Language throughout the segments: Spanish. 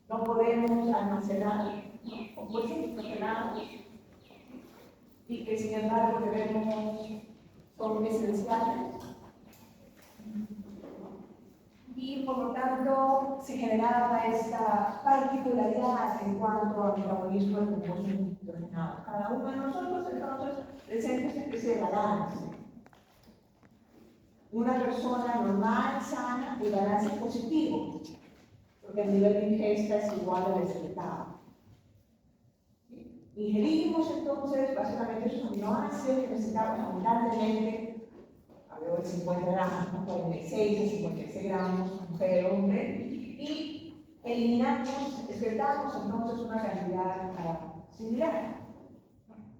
No podemos almacenar compuestos nitrogenados y que sin embargo debemos, son esenciales. Y por lo tanto se generaba esta particularidad en cuanto al metabolismo de compuestos nitrogenados. Cada uno de nosotros entonces presenta esta especie de balance. Una persona normal, sana, el balance es positivo, porque el nivel de ingesta es igual al excretado. Ingerimos entonces básicamente esos aminoácidos que necesitamos abundantemente, alrededor de 50 gramos, ¿no? 46 a 56 gramos, mujer, hombre, y eliminamos, excretamos entonces una cantidad similar,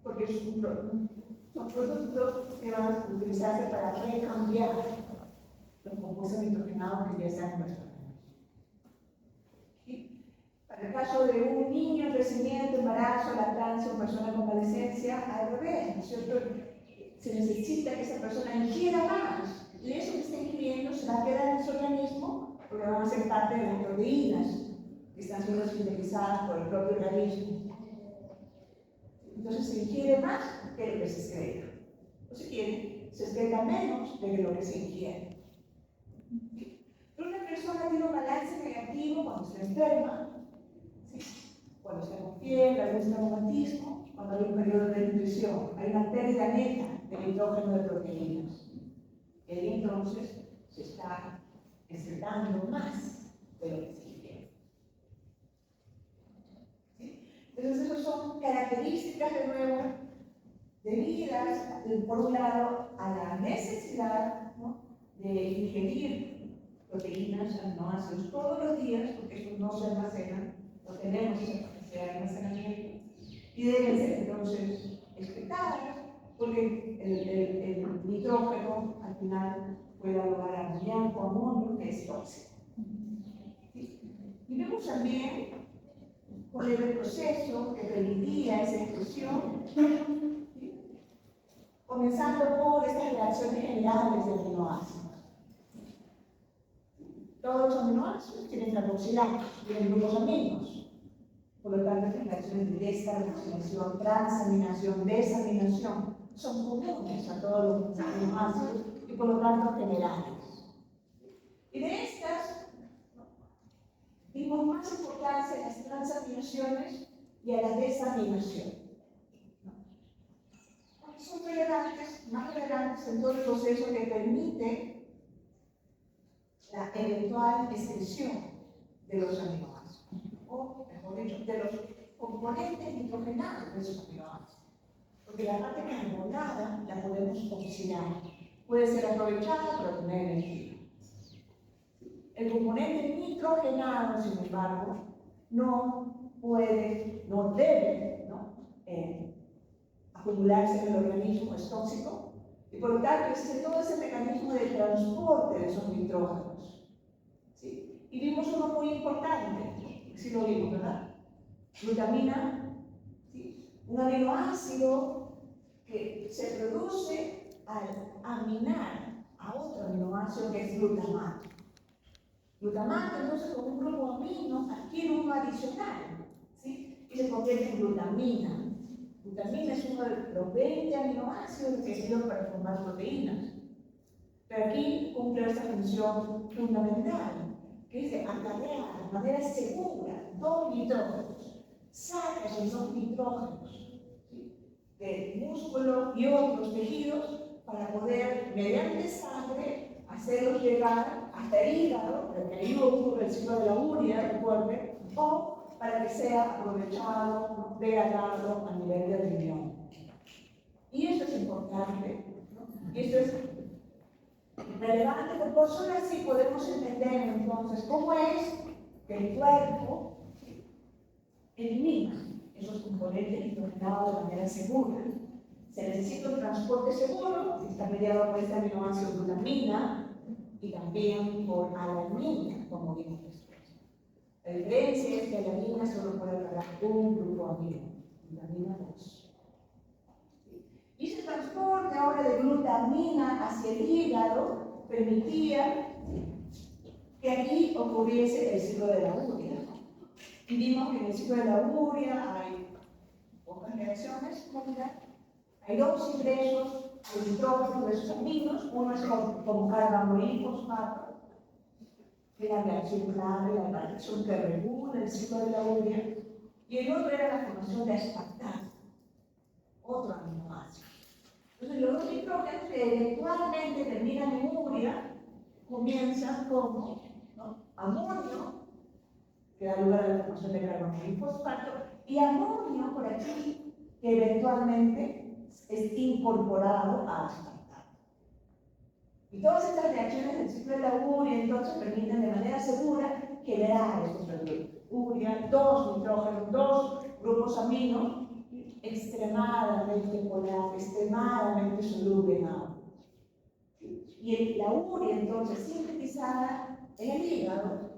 porque son productos que van a utilizarse para recambiar los compuestos nitrogenados que ya están en nuestro organismo. Para el caso de un niño en crecimiento, embarazo, lactancia o persona con convalescencia, al revés, ¿no es cierto? Se necesita que esa persona ingiera más, y eso que está ingiriendo se va a quedar en su organismo porque van a ser parte de las proteínas que están siendo sintetizadas por el propio organismo. Entonces se ingiere más que lo que se excreta. O si quiere, se excreta menos de lo que se ingiere. Pero una persona tiene un balance negativo cuando se enferma, ¿sí? Cuando está con fiebre, algún traumatismo, cuando hay un periodo de nutrición, hay una pérdida neta de nitrógeno de proteínas. Y ahí entonces se está excretando más de lo que se ingiere. Entonces, esas son características, de nuevo, debidas, por un lado, a la necesidad, ¿no?, de ingerir proteínas, aminoácidos todos los días, porque estos no se almacenan, no tenemos esa capacidad de almacenamiento, y deben ser entonces excretadas, porque el nitrógeno al final puede dar lugar a amoníaco, amonio, que es tóxico. Y vemos también cuál era el proceso que permitía esa excreción, comenzando por estas reacciones generales de aminoácidos. Todos los aminoácidos tienen carboxilatos, tienen grupos aminos. Por lo tanto, estas reacciones de descarboxilación, transaminación, desaminación son comunes a todos los aminoácidos y por lo tanto generales. Y de estas, dimos más importancia a las transaminaciones y a la desaminación. Son relevantes, más relevantes en todo el proceso que permite la eventual excreción de los aminoácidos, o mejor dicho, de los componentes nitrogenados de esos aminoácidos. Porque la parte carbonada la podemos oxidar, puede ser aprovechada para obtener energía. El componente nitrogenado, sin embargo, no puede, no debe, ¿no?, acumularse en el organismo, es tóxico, y por lo tanto existe todo ese mecanismo de transporte de esos nitrógenos. ¿Sí? Y vimos uno muy importante, sí lo vimos, ¿verdad? Glutamina, ¿sí?, un aminoácido que se produce al aminar a otro aminoácido que es glutamato. Glutamato, entonces, con un grupo amino, adquiere uno adicional, ¿sí?, y se convierte en glutamina. Glutamina es uno de los 20 aminoácidos que sirven para formar proteínas. Pero aquí cumple esta función fundamental, que es de acarrear de manera segura 2 nitrógenos. Saca esos 2 nitrógenos, ¿sí?, de músculo y otros tejidos para poder, mediante sangre, hacerlos llegar hasta el hígado, para que ahí ocurra el ciclo de la urea, recuerden, o para que sea aprovechado, degradado a nivel del riñón. Y eso es importante, ¿no? Y esto es relevante porque solo así podemos entender entonces cómo es que el cuerpo elimina esos componentes nitrogenados de manera segura. Se necesita un transporte seguro, que está mediado por este aminoácido glutamina y también por alanina, como vimos después. La diferencia es que la alanina solo puede cargar un grupo amino, glutamina 2. Y ese transporte ahora de glutamina hacia el hígado permitía que aquí ocurriese el ciclo de la urea. Y vimos que en el ciclo de la urea hay pocas reacciones, en realidad. Hay dos ingresos de nitrógeno de esos aminos, uno es con carbono y fosfato, que es la reacción clave, la reacción que regula el ciclo de la urea, y el otro era la formación de aspartato, otro aminoácido. Entonces, los dos nitrógenos que eventualmente terminan en urea comienzan como amonio, que da lugar a la formación de carbono y fosfato, y amonio por aquí, que eventualmente es incorporado a aspartato. Y todas estas reacciones del ciclo de la urea entonces permiten de manera segura generar estos productos. Urea, dos nitrógenos, dos grupos aminos, extremadamente polar, extremadamente soluble en agua. Y la urea entonces sintetizada en el hígado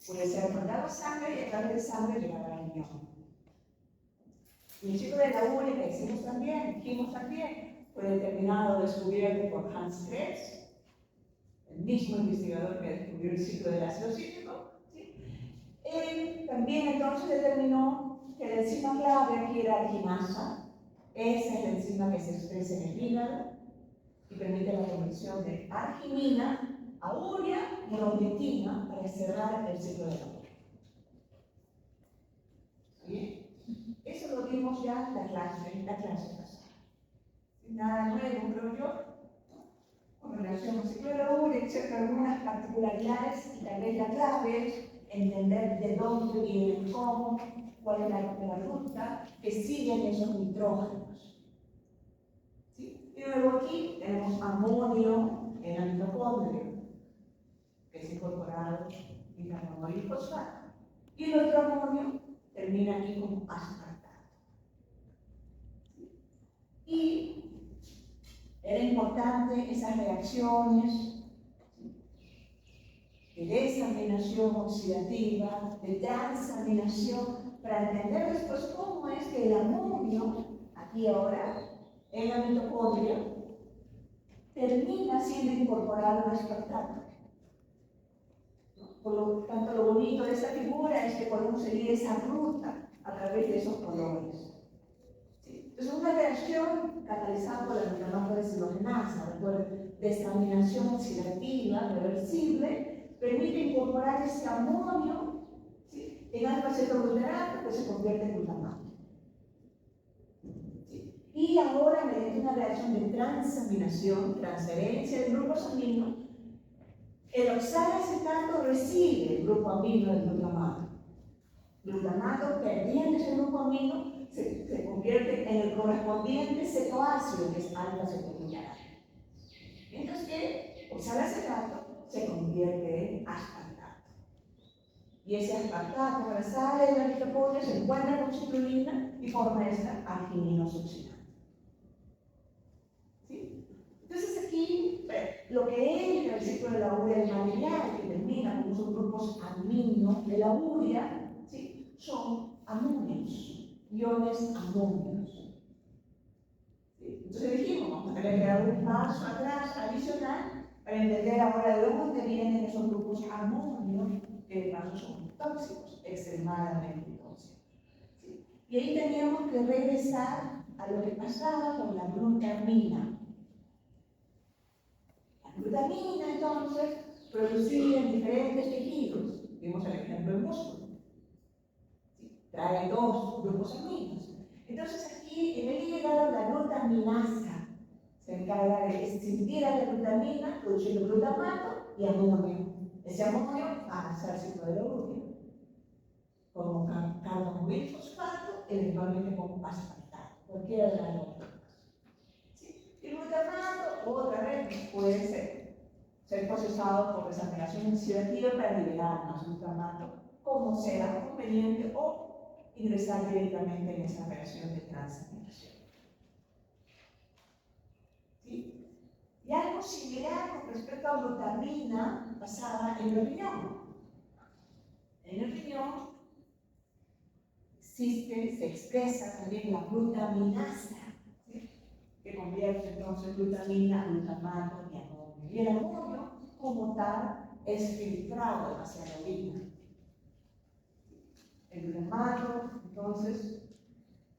puede ser mandado a sangre y a través de sangre llegar al riñón. Y el ciclo de la urea que dijimos también, fue determinado, descubierto por Hans Krebs, el mismo investigador que descubrió el ciclo del ácido cítrico. ¿Sí? Él también entonces determinó que la enzima clave aquí era la quinasa. Esa es la enzima que se expresa en el hígado y permite la conversión de arginina a urea y lomectina para cerrar el ciclo de la urea. ¿Bien? Eso lo vimos ya en la clase pasada. Nada nuevo, creo yo, con relación al ciclo de la urea, excepto algunas particularidades, y tal vez la clave es entender de dónde vienen, cómo, cuál es la ruta que siguen esos nitrógenos. ¿Sí? Y luego aquí tenemos amonio en el mitocondrio, que es incorporado en carbono y fosfato. Y el otro amonio termina aquí como aspartato. Y era importante esas reacciones de desaminación oxidativa, de transaminación, para entender después cómo es que el amonio, aquí ahora, en la mitocondria, termina siendo incorporado en aspartato. Por lo tanto, lo bonito de esta figura es que podemos seguir esa ruta a través de esos colores. ¿Sí? Entonces, una reacción catalizada por la glutamato deshidrogenasa, recuerden, desaminación oxidativa reversible, permite incorporar ese amonio, ¿sí?, en alfa-cetoglutarato que se convierte en glutamato. ¿Sí? Y ahora, mediante una reacción de transaminación, transferencia de grupos aminos, el oxalacetato recibe el grupo amino del glutamato. Glutamato, perdiendo ese grupo amino, se convierte en el correspondiente cetoácido, que es alfa-cetoglutarato. Mientras que oxalacetato se convierte en aspartato. Y ese aspartato, cuando sale de la mitocondria, se encuentra con citrulina y forma esta argininosuccinasa. ¿Sí? Entonces aquí, lo que entra el ciclo de la urea, el material que termina con esos grupos aminos de la urea, ¿sí?, son amonios, iones amonios. ¿Sí? Entonces dijimos, vamos a tener que dar un paso atrás adicional para entender ahora de dónde vienen esos grupos amonios que de paso son tóxicos, extremadamente tóxicos. ¿Sí? Y ahí teníamos que regresar a lo que pasaba con la glutamina. La glutamina, entonces, producida en diferentes tejidos. Vimos el ejemplo del músculo. ¿Sí? Trae dos grupos aminos. Entonces, aquí en el hígado, la glutaminasa se encarga de extinguir a la glutamina, produciendo glutamato y amonio. Ese amonio va a ser ciclo de la urea, como carbono y fosfato, eventualmente como aspartato, cualquiera de las dos. ¿Sí? Y el glutamato, otra vez, puede ser procesado por desaminación oxidativa para liberar más glutamato, como sea conveniente, o ingresar directamente en esa reacción de transaminación. ¿Sí? Y algo similar con respecto a glutamina pasaba en el riñón. En el riñón existe, se expresa también la glutaminasa, ¿sí?, que convierte entonces glutamina, glutamato y amonio. Y el amonio, como tal, es filtrado hacia la orina. El glutamato, entonces,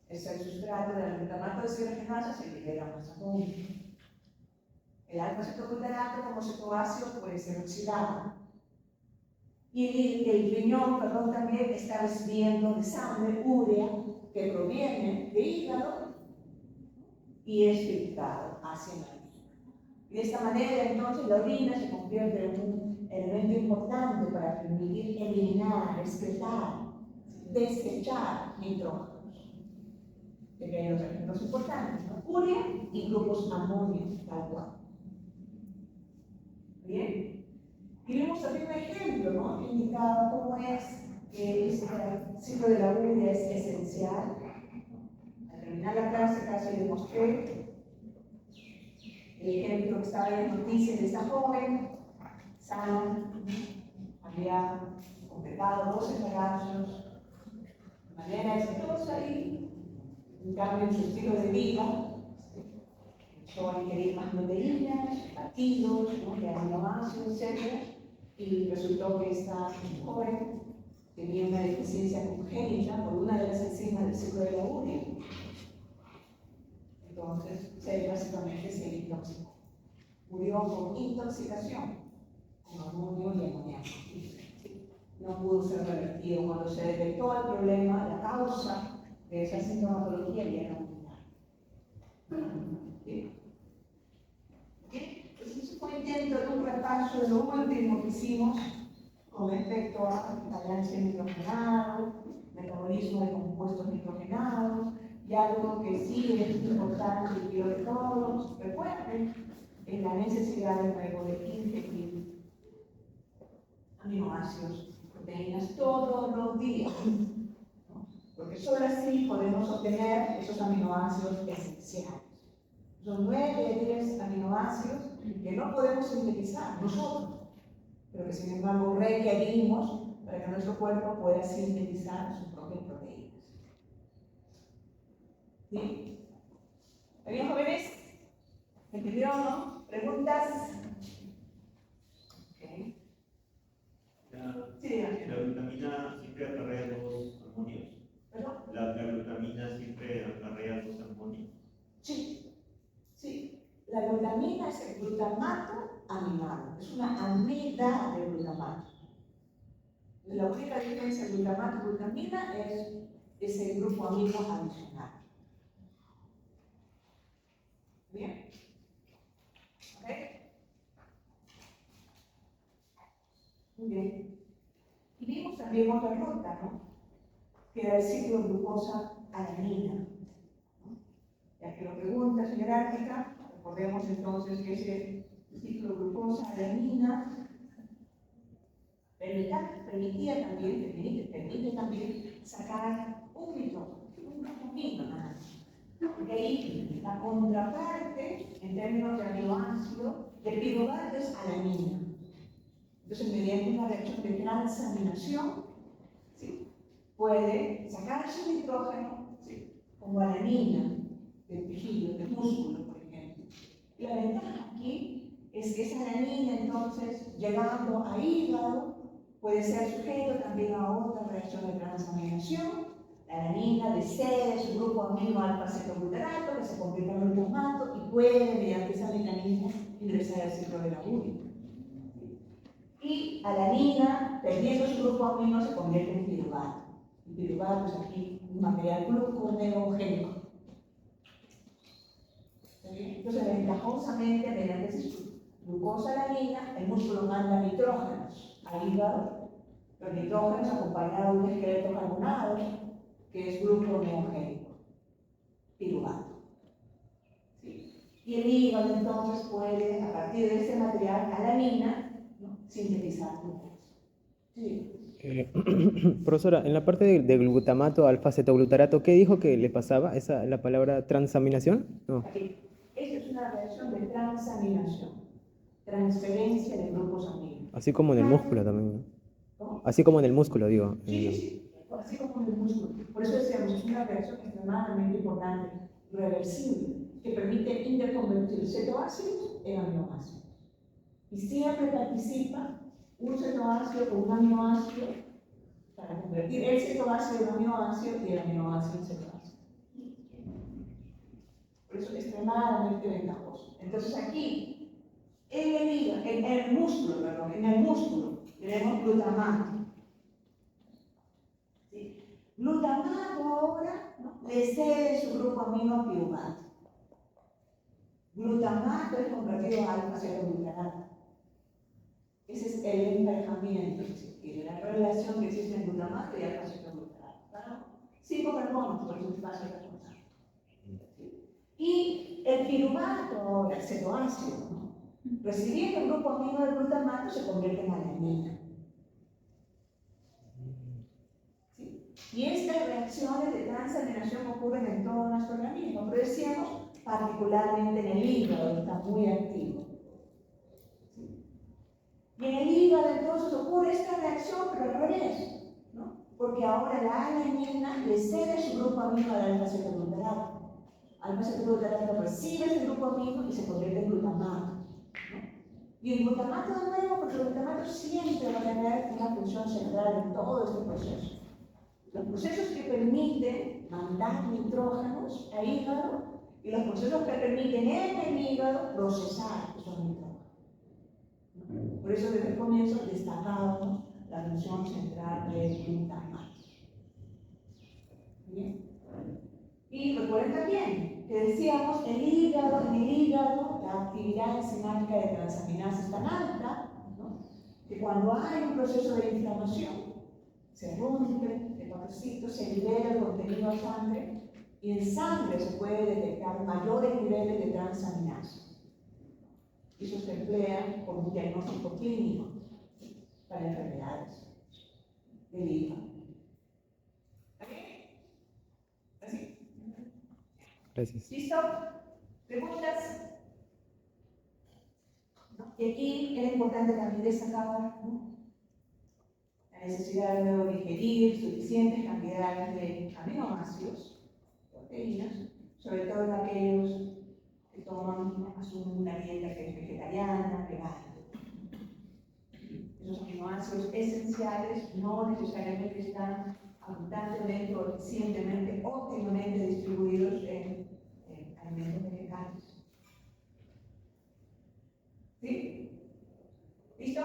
es el sustrato del glutamato deshidrogenasa, se libera más amonio. El alfa-cetoglutarato como cetoácido puede ser oxidado. Y el riñón, también está recibiendo de sangre urea que proviene del hígado y es filtrado hacia la orina. Y de esta manera, entonces, la orina se convierte en un elemento importante para permitir eliminar, excretar, desechar nitrógenos. Pequeños ejemplos importantes, ¿no? Urea y grupos amonio, tal cual. ¿Bien? Y vemos también un ejemplo, ¿no? Que indicaba cómo es que el ciclo de la urea es esencial. Al terminar la clase casi demostré el ejemplo que estaba en las noticias de esta joven, sana, había completado 12 embarazos de manera exitosa y un cambio en su estilo de vida. Empezó a ingerir más proteínas, batidos, ¿no? De aminoácidos, etc. Y resultó que esta joven tenía una deficiencia congénita por una de las enzimas del ciclo de la urea. Entonces, básicamente se intoxicó. Murió por intoxicación con amonio y amoníaco. No pudo ser revertido. Cuando se detectó el problema, la causa de esa sintomatología ya era ¿sí? Entonces, fue intento de un repaso de lo último que hicimos con respecto a balance nitrogenado, metabolismo de compuestos nitrogenados, y algo que sí es importante y quiero que todos recuerden, es la necesidad de luego de ingerir aminoácidos, proteínas todos los días, ¿no? Porque solo así podemos obtener esos aminoácidos esenciales. Son 9 de 10 aminoácidos que no podemos sintetizar nosotros, pero que sin embargo requerimos para que nuestro cuerpo pueda sintetizar sus propias proteínas. ¿Sí? ¿Está bien, jóvenes? ¿Entendieron, no? ¿Preguntas? Okay. La glutamina siempre acarrea dos amonios. ¿Perdón? La glutamina siempre acarrea dos amonios. Sí, sí. La glutamina es el glutamato aminado, es una amida de glutamato. La única diferencia de glutamato y glutamina es el grupo amino adicional. ¿Bien? ¿Ok? Muy bien. Y vimos también otra ruta, ¿no? Que era el ciclo glucosa-alanina. ¿No? Ya que lo pregunta, señora Ártica, recordemos entonces que ese ciclo glucosa-alanina permite también sacar un nitrógeno, nada más. Porque ahí la contraparte, en términos de aminoácido, de piruvato es alanina. Entonces, mediante una reacción de transaminación, ¿sí? Puede sacarse un nitrógeno, ¿sí? Como alanina del tejido, del músculo, por ejemplo. Y la ventaja aquí es que esa alanina, entonces, llegando a hígado, puede ser sujeto también a otra reacción de transaminación. La alanina descede su grupo amino alfa-cetoglutarato, que se convierte en glutamato y puede, mediante ese mecanismo, ingresar al ciclo de la urea. Y alanina, perdiendo su grupo amino, se convierte en piruvato. El piruvato es aquí un material gluconeogénico. Entonces, ventajosamente, mediante ese glucosa-alanina, el músculo manda nitrógenos al hígado, los nitrógenos acompañados de un esqueleto carbonado, que es gluconeogénico, piruvato. ¿Sí? Y el hígado entonces puede, a partir de ese material, alanina, ¿no? Sintetizar glucosa. Sí. Profesora, en la parte de glutamato, alfa-cetoglutarato, ¿qué dijo que le pasaba? ¿La palabra transaminación? No. Aquí. Esta es una reacción de transaminación, transferencia de grupos aminos. Así como en el músculo también. ¿Cómo? Así como en el músculo, digo. Sí. Así como en el músculo. Por eso decíamos, es una reacción extremadamente importante, reversible, que permite interconvertir cetoácidos en aminoácidos. Y siempre participa un cetoácido con un aminoácido para convertir el cetoácido en aminoácido y el aminoácido en cetoácido. Por eso es extremadamente ventajoso. Entonces aquí, en el músculo, tenemos glutamato. ¿Sí? Glutamato ahora, ¿no?, le cede su grupo amino a piruvato. Glutamato es convertido a alfa-cetoglutarato. Ese es el emparejamiento y la relación que existe entre glutamato y alfa-cetoglutarato. 5 carbonos por su espacio de recordar. Y el piruvato, ahora, el cetoácido, ¿no?, recibiendo el grupo amino del glutamato, se convierte en alanina. ¿Sí? Y estas reacciones de transaminación ocurren en todo nuestro organismo, pero decíamos particularmente en el hígado, está muy activo. ¿Sí? Y en el hígado entonces ocurre esta reacción, pero al revés, ¿no?, porque ahora la alanina le cede su grupo amino al alfa-cetoglutarato. Alfa-cetoglutarato recibe ese grupo amino y se convierte en glutamato, ¿no? Y el glutamato de nuevo, porque el glutamato siempre va a tener una función central en todo este proceso. Los procesos que permiten mandar nitrógenos al hígado y los procesos que permiten en el hígado procesar esos nitrógenos. Por eso desde el comienzo destacábamos la función central del glutamato. ¿Bien? Y recuerden también que decíamos, en el hígado, la actividad enzimática de transaminasa es tan alta, ¿no?, que cuando hay un proceso de inflamación, se rompe el papelcito, se libera el contenido a sangre, y en sangre se puede detectar mayores niveles de transaminasa. Eso se emplea como un diagnóstico clínico para enfermedades del hígado. ¿Así? Gracias. ¿Listo? ¿Preguntas? ¿No? Y aquí era importante también destacar, ¿no?, la necesidad de luego digerir suficientes cantidades de aminoácidos, proteínas, sobre todo en aquellos que toman, ¿no?, asumen una dieta que es vegetariana, vegana. Esos aminoácidos esenciales no necesariamente están abundantemente o eficientemente, óptimamente distribuidos en alimentos vegetales. ¿Sí? ¿Listo?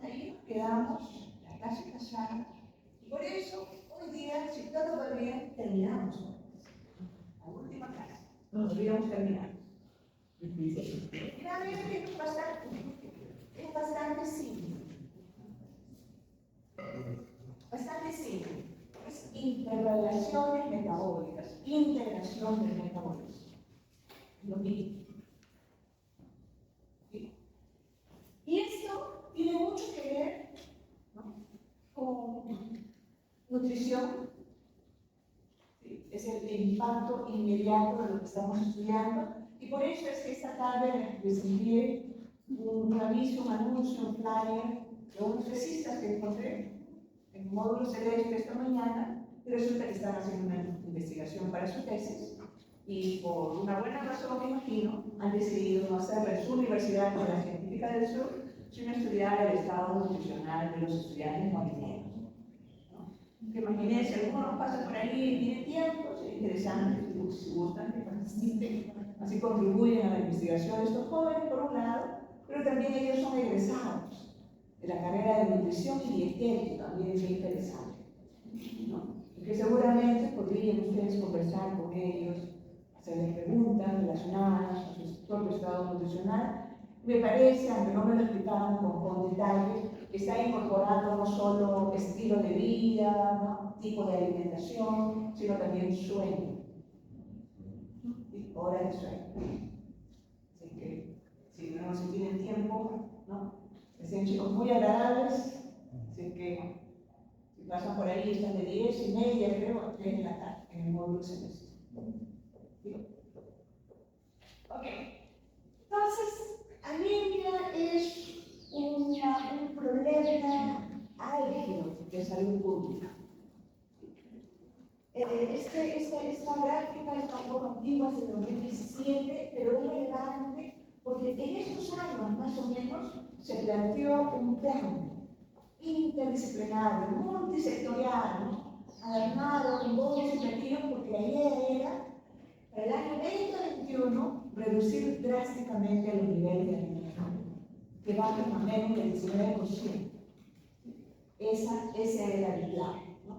Ahí nos quedamos la clase pasada. Y por eso, hoy día, si todo va bien, terminamos. La última clase. Podríamos terminar. Realmente es bastante simple. Bastante simple. Es interrelaciones metabólicas, integración del metabolismo. Lo mismo. ¿Sí? Y esto tiene mucho que ver, ¿no?, con nutrición. ¿Sí? Es el impacto inmediato de lo que estamos estudiando. Y por eso es que esta tarde les envié un aviso, un anuncio, un flyer de unos tesistas que encontré en un módulo celeste esta mañana, y resulta que están haciendo una investigación para su tesis, y por una buena razón, me imagino, han decidido no hacerla en su Universidad de la Científica del Sur, sino estudiar el estado nutricional de los estudiantes marineros, ¿no? Que imagínense, algunos pasan por ahí y tienen tiempo, es interesante, si gustan, que participen, así contribuyen a la investigación de estos jóvenes, por un lado, pero también ellos son egresados de la carrera de nutrición y dietética, también es muy interesante, ¿no? Que seguramente podrían ustedes conversar con ellos, hacerles preguntas relacionadas a su propio estado nutricional. Me parece, aunque no me lo explicaban con detalle, que está incorporando no solo estilo de vida, ¿no?, tipo de alimentación, sino también sueño, y hora de sueño. Así que, si tienen tiempo, ¿no?, son chicos muy agradables, así que si pasan por ahí, están de 10:30, creo, a 3 de la tarde, en el módulo celeste. ¿Sí? Ok. Entonces, anemia es un problema álgido de salud pública. Esta gráfica está un poco antigua, es de 2017, pero es relevante porque Porque en estos años, más o menos, se planteó un plan interdisciplinario, multisectorial, ¿no? Armado con todos los objetivos, porque la idea era, para el año 2021, reducir drásticamente los niveles de alimentación, que bajen a menos del 19%. Ese era el plan, ¿no?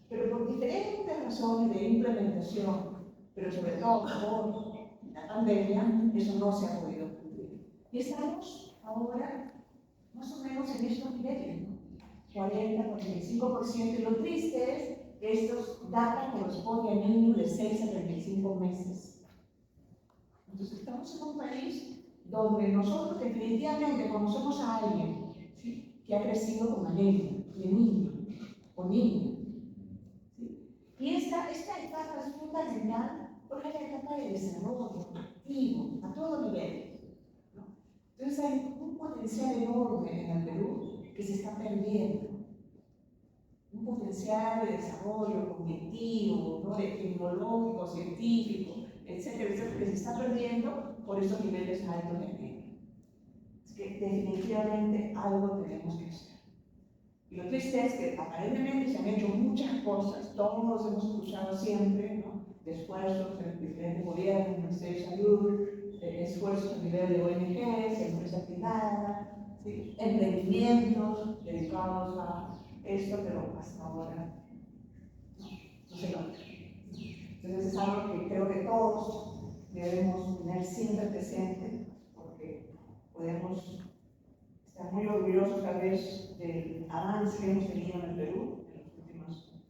Pero por diferentes razones de implementación, pero sobre todo por la pandemia, eso no se ha podido cumplir. Y estamos ahora más o menos en estos niveles, ¿no? 40-45%. Y lo triste es que estos datos corresponden a niños de 6 a 35 meses. Entonces estamos en un país donde nosotros definitivamente conocemos a alguien, ¿sí?, que ha crecido con anemia de niño o niña. ¿Sí? Y esta etapa es fundamental porque es la etapa de desarrollo activo a todo nivel, ¿no? Entonces hay un potencial enorme en el Perú que se está perdiendo. Un potencial de desarrollo cognitivo, ¿no?, de tecnológico, científico, etcétera, etcétera, que se está perdiendo por estos niveles altos de anemia. Es que definitivamente algo tenemos que hacer. Y lo triste es que aparentemente se han hecho muchas cosas, todos hemos escuchado siempre, ¿no?, de esfuerzos en diferentes gobiernos, el Ministerio de Salud, esfuerzos a nivel de ONGs, empresas privadas, ¿sí?, emprendimientos dedicados a esto, pero hasta ahora no se logra. Entonces es algo que creo que todos debemos tener siempre presente, porque podemos estar muy orgullosos tal vez del avance que hemos tenido en el Perú en los últimos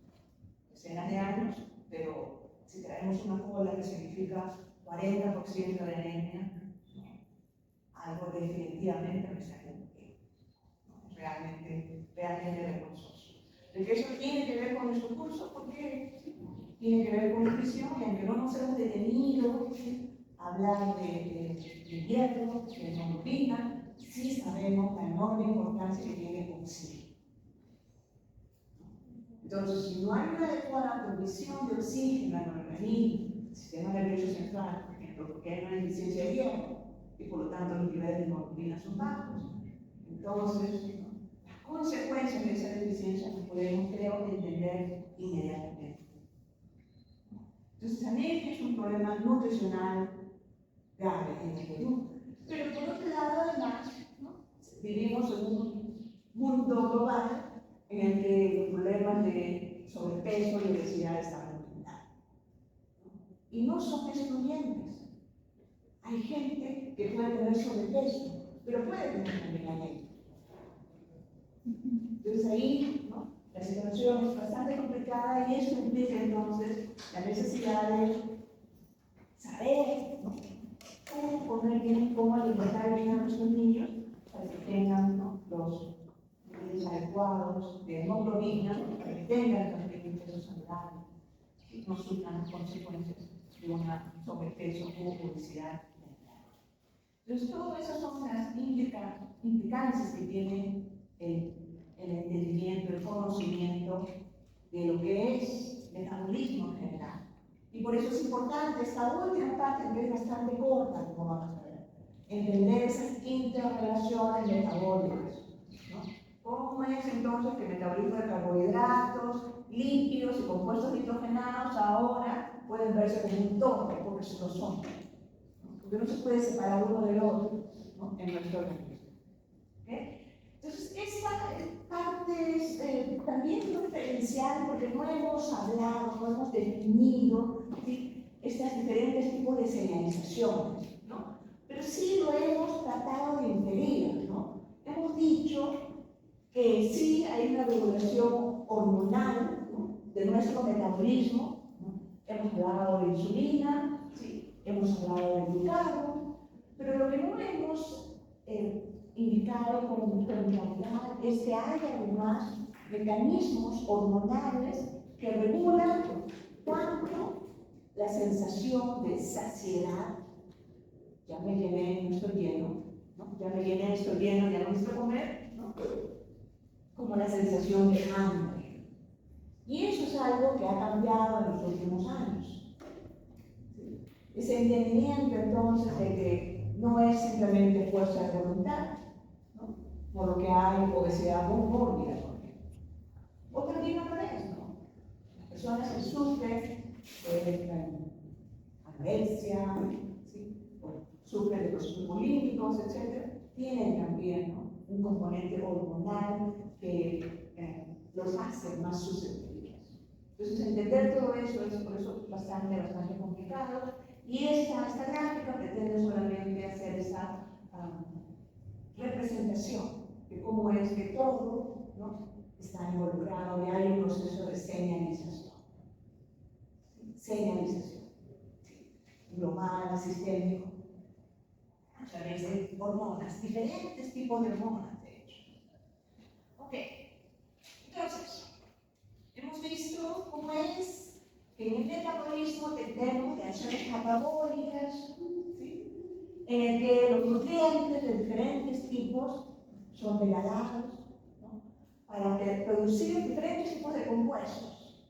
decenas de años, pero si traemos una cola que significa 40% de anemia, algo definitivamente me sale un poquito, ¿no? Realmente vergonzoso. De que eso tiene que ver con nuestro curso, porque tiene que ver con nutrición, y aunque no nos hemos detenido a hablar de hierro, de hemoglobina, sí sabemos la enorme importancia que tiene el oxígeno. Entonces, si no hay una adecuada provisión de oxígeno en el organismo, el sistema nervioso central, por ejemplo, porque hay una deficiencia de hierro, y por lo tanto los niveles de hemoglobina son bajos, entonces, ¿no?, las consecuencias de esa deficiencia las podemos, creo, entender inmediatamente. Entonces, anemia es un problema nutricional grave en el Perú. Pero por otro lado, además, ¿no?, vivimos en un mundo global en el que los problemas de sobrepeso y obesidad están aumentando. Y no son excluyentes. Hay gente que puede tener sobrepeso, pero puede tener también anemia. Entonces ahí, ¿no?, la situación es bastante complicada, y eso implica entonces la necesidad de saber, ¿no?, cómo alimentar bien a nuestros niños para que tengan, ¿no?, los niveles adecuados de hemoglobina, para que tengan también un peso saludable y no sufran las consecuencias de una sobrepeso o obesidad. Entonces, todas esas son las implicancias que tiene el entendimiento, el conocimiento de lo que es el metabolismo en general. Y por eso es importante esta última parte, que es bastante corta, como vamos a ver, entender esas interrelaciones metabólicas, ¿no? ¿Cómo es entonces que el metabolismo de carbohidratos, lípidos y compuestos nitrogenados ahora pueden verse como un todo, porque se lo son? Porque no se puede separar uno del otro, ¿no?, en nuestro organismo. ¿Okay? Entonces, esta parte es también diferencial, porque no hemos hablado, no hemos definido, ¿sí?, estos diferentes tipos de señalizaciones, ¿no? Pero sí lo hemos tratado de inferir, ¿no? Hemos dicho que sí hay una regulación hormonal, ¿no?, de nuestro metabolismo, ¿no? Hemos hablado de insulina, ¿sí?, hemos hablado de glucagón, pero lo que no hemos indicado como claridad es que hay además mecanismos hormonales que regulan tanto la sensación de saciedad, ya me llené, no estoy lleno, ¿no?, ya me llené, estoy lleno, ya no necesito comer, ¿no?, como la sensación de hambre. Y eso es algo que ha cambiado en los últimos años. ¿Sí? Ese entendimiento entonces de que no es simplemente fuerza de voluntad, ¿no? Por lo que hay obesidad mórbida, por ejemplo. O también al revés, ¿no? Las personas que sufren de anorexia, ¿sí? O sufren de procesos bulímicos, etc., tienen también, ¿no?, un componente hormonal que los hace más susceptibles. Entonces, entender todo eso es por eso bastante complicado. Y esta gráfica pretende solamente hacer esa representación de cómo es que todo, ¿no?, está involucrado y hay un proceso de señalización. Señalización global, sistémico, a través de hormonas, diferentes tipos de hormonas, de hecho. Ok, entonces, hemos visto cómo es que en el metabolismo tenemos reacciones catabólicas, ¿sí?, en el que los nutrientes de diferentes tipos son degradados, ¿no?, para producir diferentes tipos de compuestos,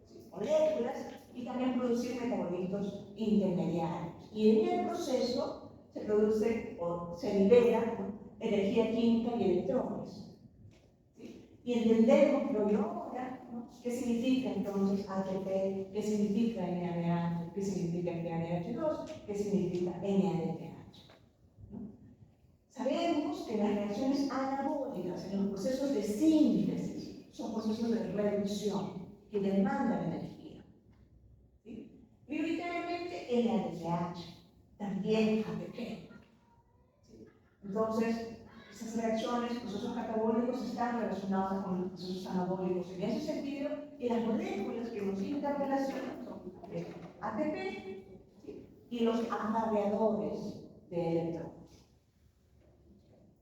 ¿sí?, moléculas, y también producir metabolitos intermediarios. Y en el proceso se produce o se libera, ¿no?, energía química y electrones. ¿Sí? Y entendemos, creo yo ahora, ¿no?, qué significa entonces ATP, qué significa NADH, qué significa NADH2, qué significa NADPH. ¿No? Sabemos que las reacciones anabólicas en los procesos de síntesis son procesos de reducción que demandan energía. Prioritariamente NADPH, también ATP. ¿Sí? Entonces, esas reacciones, procesos catabólicos, están relacionados con los procesos anabólicos. En ese sentido, y las moléculas que nos interrelacionan son ATP, ¿sí?, y los acarreadores de electrones.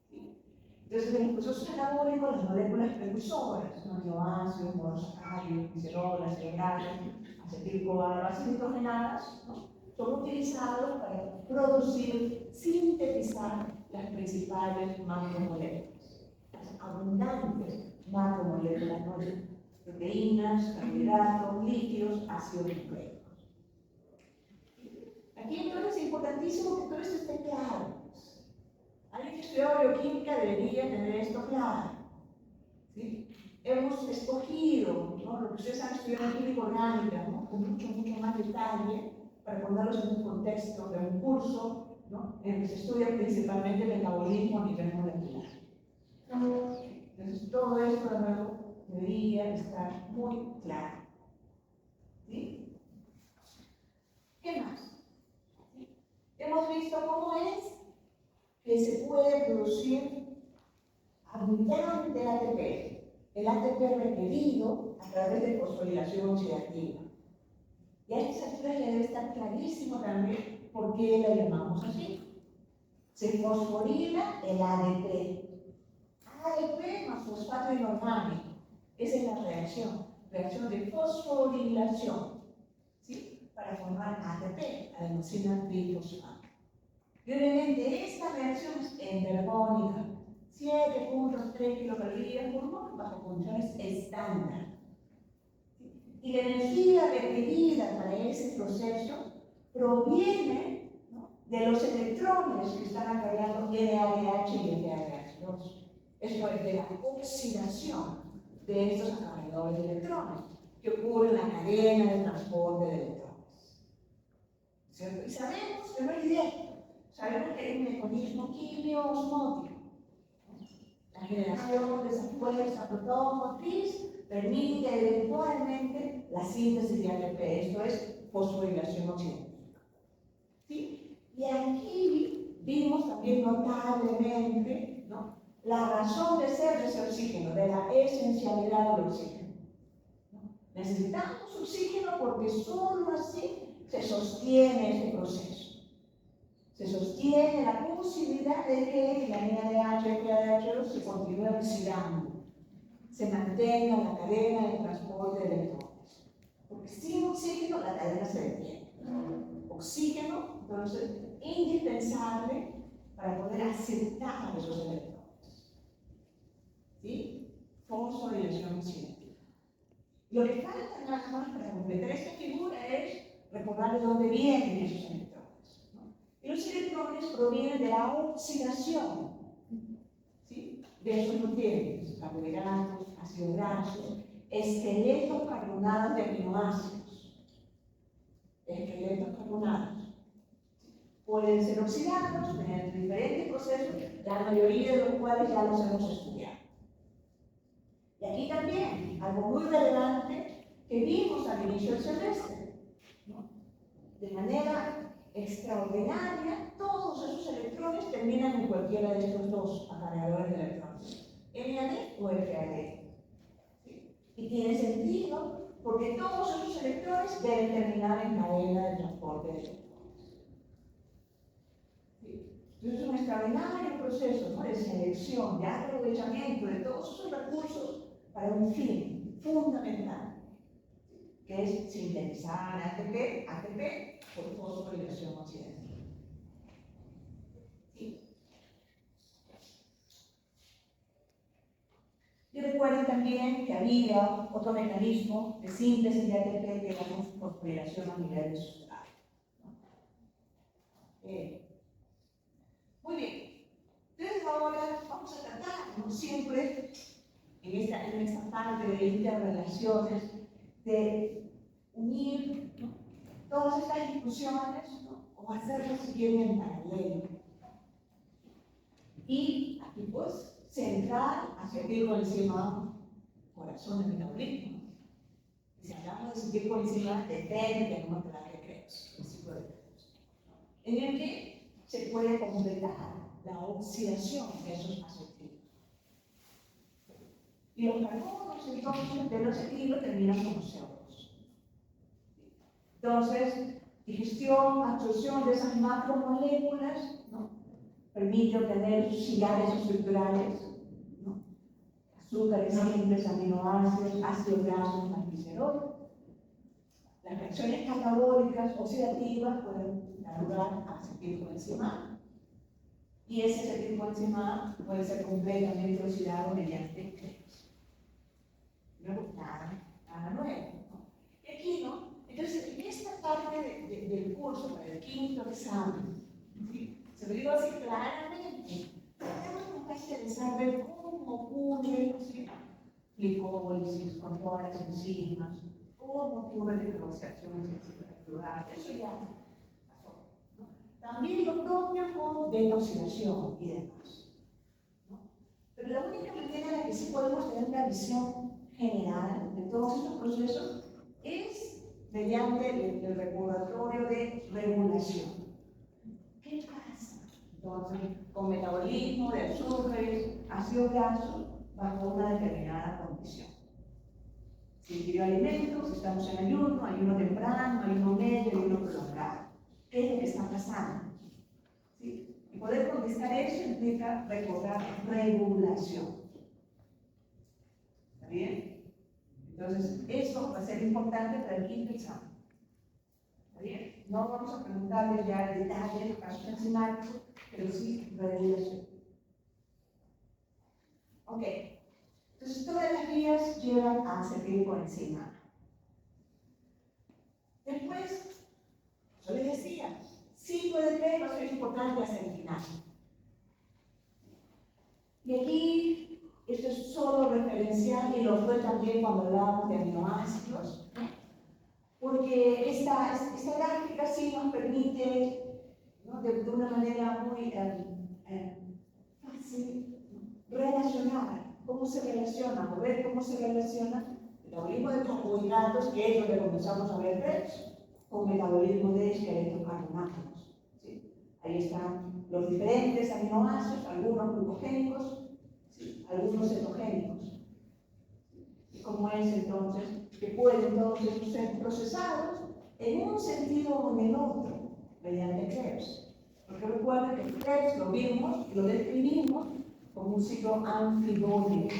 ¿Sí? Entonces, en los procesos anabólicos, las moléculas precursoras, aminoácidos, monosacáridos, glicerolas, cerebrales, acetil-CoA, bases nitrogenadas, ¿no?, son utilizados para producir, sintetizar las principales macromoléculas, las abundantes macromoléculas, ¿no?, proteínas, carbohidratos, lípidos, ácidos nucleicos. Aquí entonces es importantísimo que todo esto esté claro. Alguien que estudia bioquímica debería tener esto claro. ¿Sí? Hemos escogido, ¿no?, lo que ustedes han estudiado en química orgánica, ¿no?, con mucho más detalle, para ponerlos en un contexto de un curso, ¿no?, en el que se estudia principalmente el metabolismo a nivel molecular. Entonces, todo esto de nuevo debería estar muy claro. ¿Sí? ¿Qué más? ¿Sí? Hemos visto cómo es que se puede producir abundante ATP, el ATP requerido a través de fosforilación oxidativa. Y a estas alturas ya debe estar clarísimo también por qué la llamamos así. Se fosforila el ADP. ADP más fosfato inorgánico. Esa es la reacción de fosforilación, ¿sí?, para formar ATP, adenosina trifosfato. Y obviamente esta reacción es entergónica, 7.3 kilocalorías por mol bajo condiciones estándar. Y la energía requerida para ese proceso proviene, ¿no?, de los electrones que están acarreando NADH y NADH2. Esto es de la oxidación de estos acarreadores de electrones que ocurre en la cadena de transporte de electrones. ¿Cierto? Y sabemos que no es directo. Sabemos que es un mecanismo quimio-osmótico. La generación de esa fuerza protomotriz permite eventualmente la síntesis de ATP, esto es fosforilación oxidativa. ¿Sí? Y aquí vimos también notablemente, ¿no?, la razón de ser de ese oxígeno, de la esencialidad del oxígeno. ¿No? Necesitamos oxígeno porque solo así se sostiene ese proceso. Se sostiene la posibilidad de que la NADH y NADH2 se continúe oxidando, se mantenga la cadena de transporte de electrones. Porque sin oxígeno la cadena se detiene. Oxígeno, entonces, indispensable para poder aceptar esos electrones. ¿Sí? Fosforilación oxidativa. Lo que falta nada más para completar esta figura es recordar de dónde vienen esos electrones. Y los electrones provienen de la oxidación, ¿sí?, de esos nutrientes, carbohidratos, ácidos grasos, esqueletos carbonados de aminoácidos. Esqueletos carbonados. Pueden ser oxidados mediante diferentes procesos, la mayoría de los cuales ya los hemos estudiado. Y aquí también, algo muy relevante que vimos al inicio del semestre, ¿no? De manera extraordinaria, todos esos electrones terminan en cualquiera de estos dos cargadores de electrones, NAD o FAD. ¿Sí? Y tiene sentido porque todos esos electrones deben terminar en cadena de transporte de electrones. ¿Sí? Entonces es un extraordinario proceso, ¿no?, de selección, de aprovechamiento de todos esos recursos para un fin fundamental, que es sintetizar ATP por fosforilación oxidativa. ¿Sí? Y recuerden también que había otro mecanismo de síntesis de ATP que es la fosforilación a nivel de sustrato, ¿no? Muy bien. Entonces ahora vamos a tratar, ¿no?, siempre en esta parte de interrelaciones, de unir, ¿no?, todas estas discusiones, ¿no?, o hacerlas si quieren en paralelo. Y aquí pues centrar acetilcoenzima, corazón del metabolismo. Y si hablamos de acetilcoenzima, depende del número de Krebs, el ciclo de Krebs, en el que se puede completar la oxidación de esos acetilos. Y los carbonos, entonces, de los acetilos terminan como CO2. Entonces, digestión, absorción de esas macromoléculas, ¿no?, permite obtener sillares estructurales, ¿no?, azúcares simples, aminoácidos, ácidos grasos, magnesterol. Las reacciones catabólicas oxidativas pueden dar lugar a acetilcoenzima. Y ese acetilcoenzima puede ser completamente oxidado mediante Krebs. Luego, nada nuevo, ¿no? Y aquí, ¿no? Entonces, en esta parte del curso, para el quinto examen, ¿sí?, se lo digo así claramente, tenemos que interesar ver cómo ocurre, ¿sí?, glicólisis con todas las enzimas, cómo ocurre la hidroxidación estructural, eso ya pasó, ¿no? También lo propio con detoxidación y demás, ¿no? Pero la única manera en la que sí podemos tener una visión general de todos estos procesos es mediante el recordatorio de regulación. ¿Qué pasa entonces con metabolismo de azúcares, ácidos grasos, bajo una determinada condición? Si ingirió alimentos, estamos en ayuno temprano, ayuno medio, ayuno prolongado. ¿Qué es lo que está pasando? ¿Sí? Y poder contestar eso implica recordar regulación. ¿Está bien? Entonces, eso va a ser importante para el quinto examen. ¿Está bien? No vamos a preguntarles ya el detalle de los casos enzimáticos, pero sí regulación. Ok. Entonces, todas las vías llevan a acetilcoenzima. Después, yo les decía, ciclo de Krebs va a ser importante hacia el final. Y aquí, esto es solo referencial y lo fue también cuando hablábamos de aminoácidos, ¿no? Porque esta gráfica sí nos permite, ¿no?, de una manera muy fácil, ¿no?, relacionar cómo se relaciona, o ver cómo se relaciona el metabolismo de carbohidratos, que es lo que comenzamos a ver Krebs, con metabolismo de esqueletos carbonáceos, ¿sí? Ahí están los diferentes aminoácidos, algunos glucogénicos, ¿sí?, algunos cetogénicos. ¿Y cómo es entonces que pueden todos estos ser procesados en un sentido o en el otro, mediante Krebs? Porque recuerden que Krebs lo vimos y lo describimos como un ciclo anfibólico,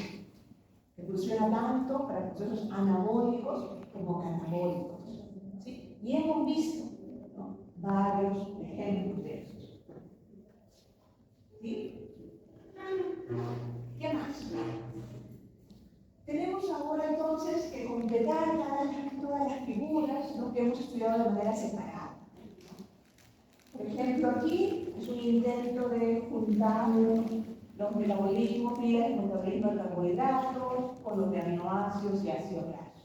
que funciona tanto para procesos anabólicos como catabólicos, ¿sí? Y hemos visto, ¿no?, varios ejemplos de esos. ¿Sí? ¿Qué más? Tenemos ahora entonces que completar todas las figuras, ¿no?, que hemos estudiado de manera separada. Por ejemplo, ejemplo, aquí es un intento de juntar los metabolismos, vías de metabolismo de carbohidratos con los de aminoácidos y ácidos grasos.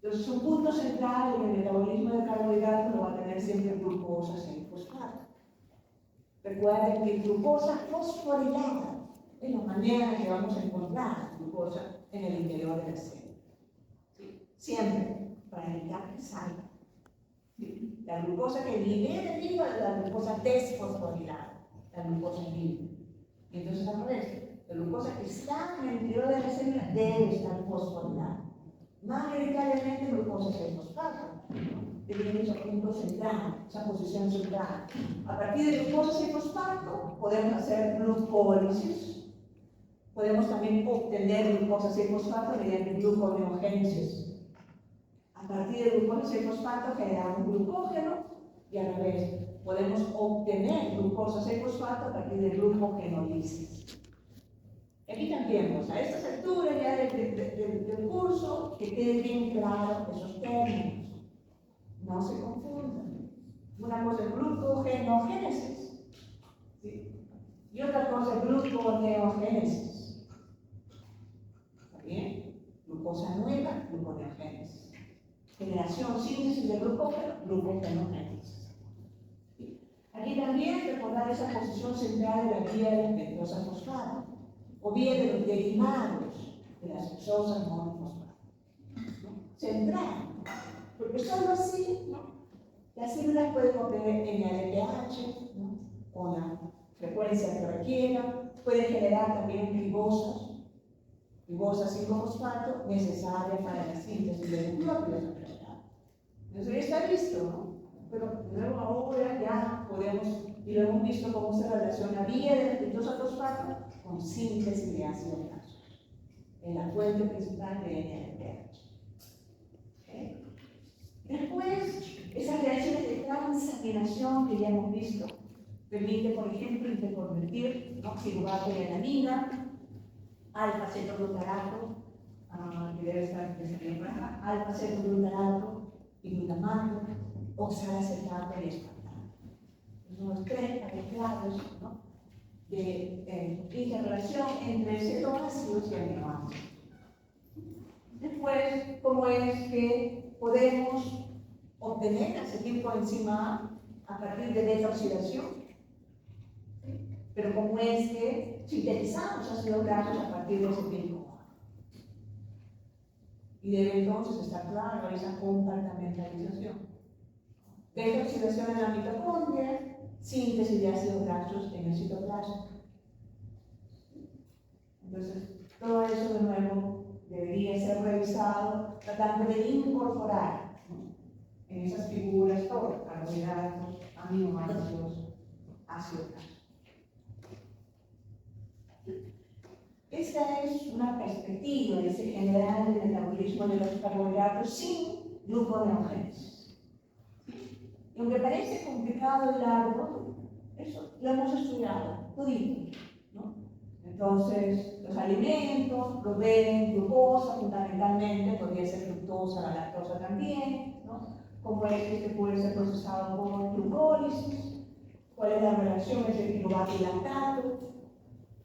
Entonces, un punto central en el metabolismo de carbohidratos lo va a tener siempre glucosa 6-fosfato. Recuerden que glucosa fosforilada es la manera en que vamos a encontrar glucosa en el interior de la célula. ¿Sí? Siempre, para evitar que salga. ¿Sí? La glucosa que libera el hígado es la glucosa desfosforilada, la glucosa libre. Y entonces, al revés, la glucosa que está en el interior de la célula debe estar fosforilada. Mayoritariamente glucosa 6-fosfato, que tiene ese punto central, esa posición central. A partir de glucosa 6-fosfato podemos hacer glucólisis, podemos también obtener glucosa 6-fosfato mediante gluconeogénesis. A partir de glucosa 6-fosfato generamos glucógeno y al revés, podemos obtener glucosa 6-fosfato a partir de glucogenólisis. Aquí también, a estas alturas ya del curso, que quede bien claro esos términos. No se confundan. Una cosa es glucogenogénesis, ¿sí? Y otra cosa es gluconeogénesis. ¿Está bien? Glucosa nueva, gluconeogénesis. Generación, síntesis de glucógeno, glucogenogénesis. ¿Sí? Aquí también recordar esa posición central de la vía de la pentosa fosfato, o bien de los derivados de las hexosas monofosfato. Central, porque solo así, ¿no?, las células pueden obtener NADPH, ¿no?, con la frecuencia que requieran, pueden generar también ribosas 5-fosfato necesarias para la síntesis de nucleótidos enfermedades. Entonces ya está visto, ¿no? Pero luego ahora ya podemos, y lo hemos visto cómo se relaciona vía de la pentosa fosfato con síntesis de ácidos grasos, en la fuente principal de NADPH. ¿Okay? Después, esas reacciones de transaminación que ya hemos visto, permite, por ejemplo, interconvertir oxirubato y alanina, alfa-cetoglutarato, que debe estar en baja, alfa-cetoglutarato y glutamato, oxalacetato y aspartato. Son los tres claves, ¿no?, de interrelación entre cetoácidos y aminoácidos. Después, ¿cómo es que podemos obtener acetilcoenzima A a partir de beta-oxidación? Pero ¿cómo es que sintetizamos ácidos grasos a partir de acetil-CoA? Y debe entonces estar claro esa compartimentalización. Beta-oxidación en la mitocondria, síntesis de ácidos grasos en el citoplasma. Entonces, todo eso de nuevo debería ser revisado, tratando de incorporar, ¿no?, en esas figuras todo, carbohidratos, aminoácidos, ácidos grasos. Esta es una perspectiva de ese general del metabolismo de los carbohidratos sin gluconeogénesis. Y aunque parece complicado y largo, eso lo hemos estudiado, todito, ¿no? Entonces, los alimentos proveen glucosa fundamentalmente, podría ser fructosa, la lactosa también, ¿no? Cómo es que este puede ser procesado por glucólisis, cuál es la relación entre piruvato y lactato,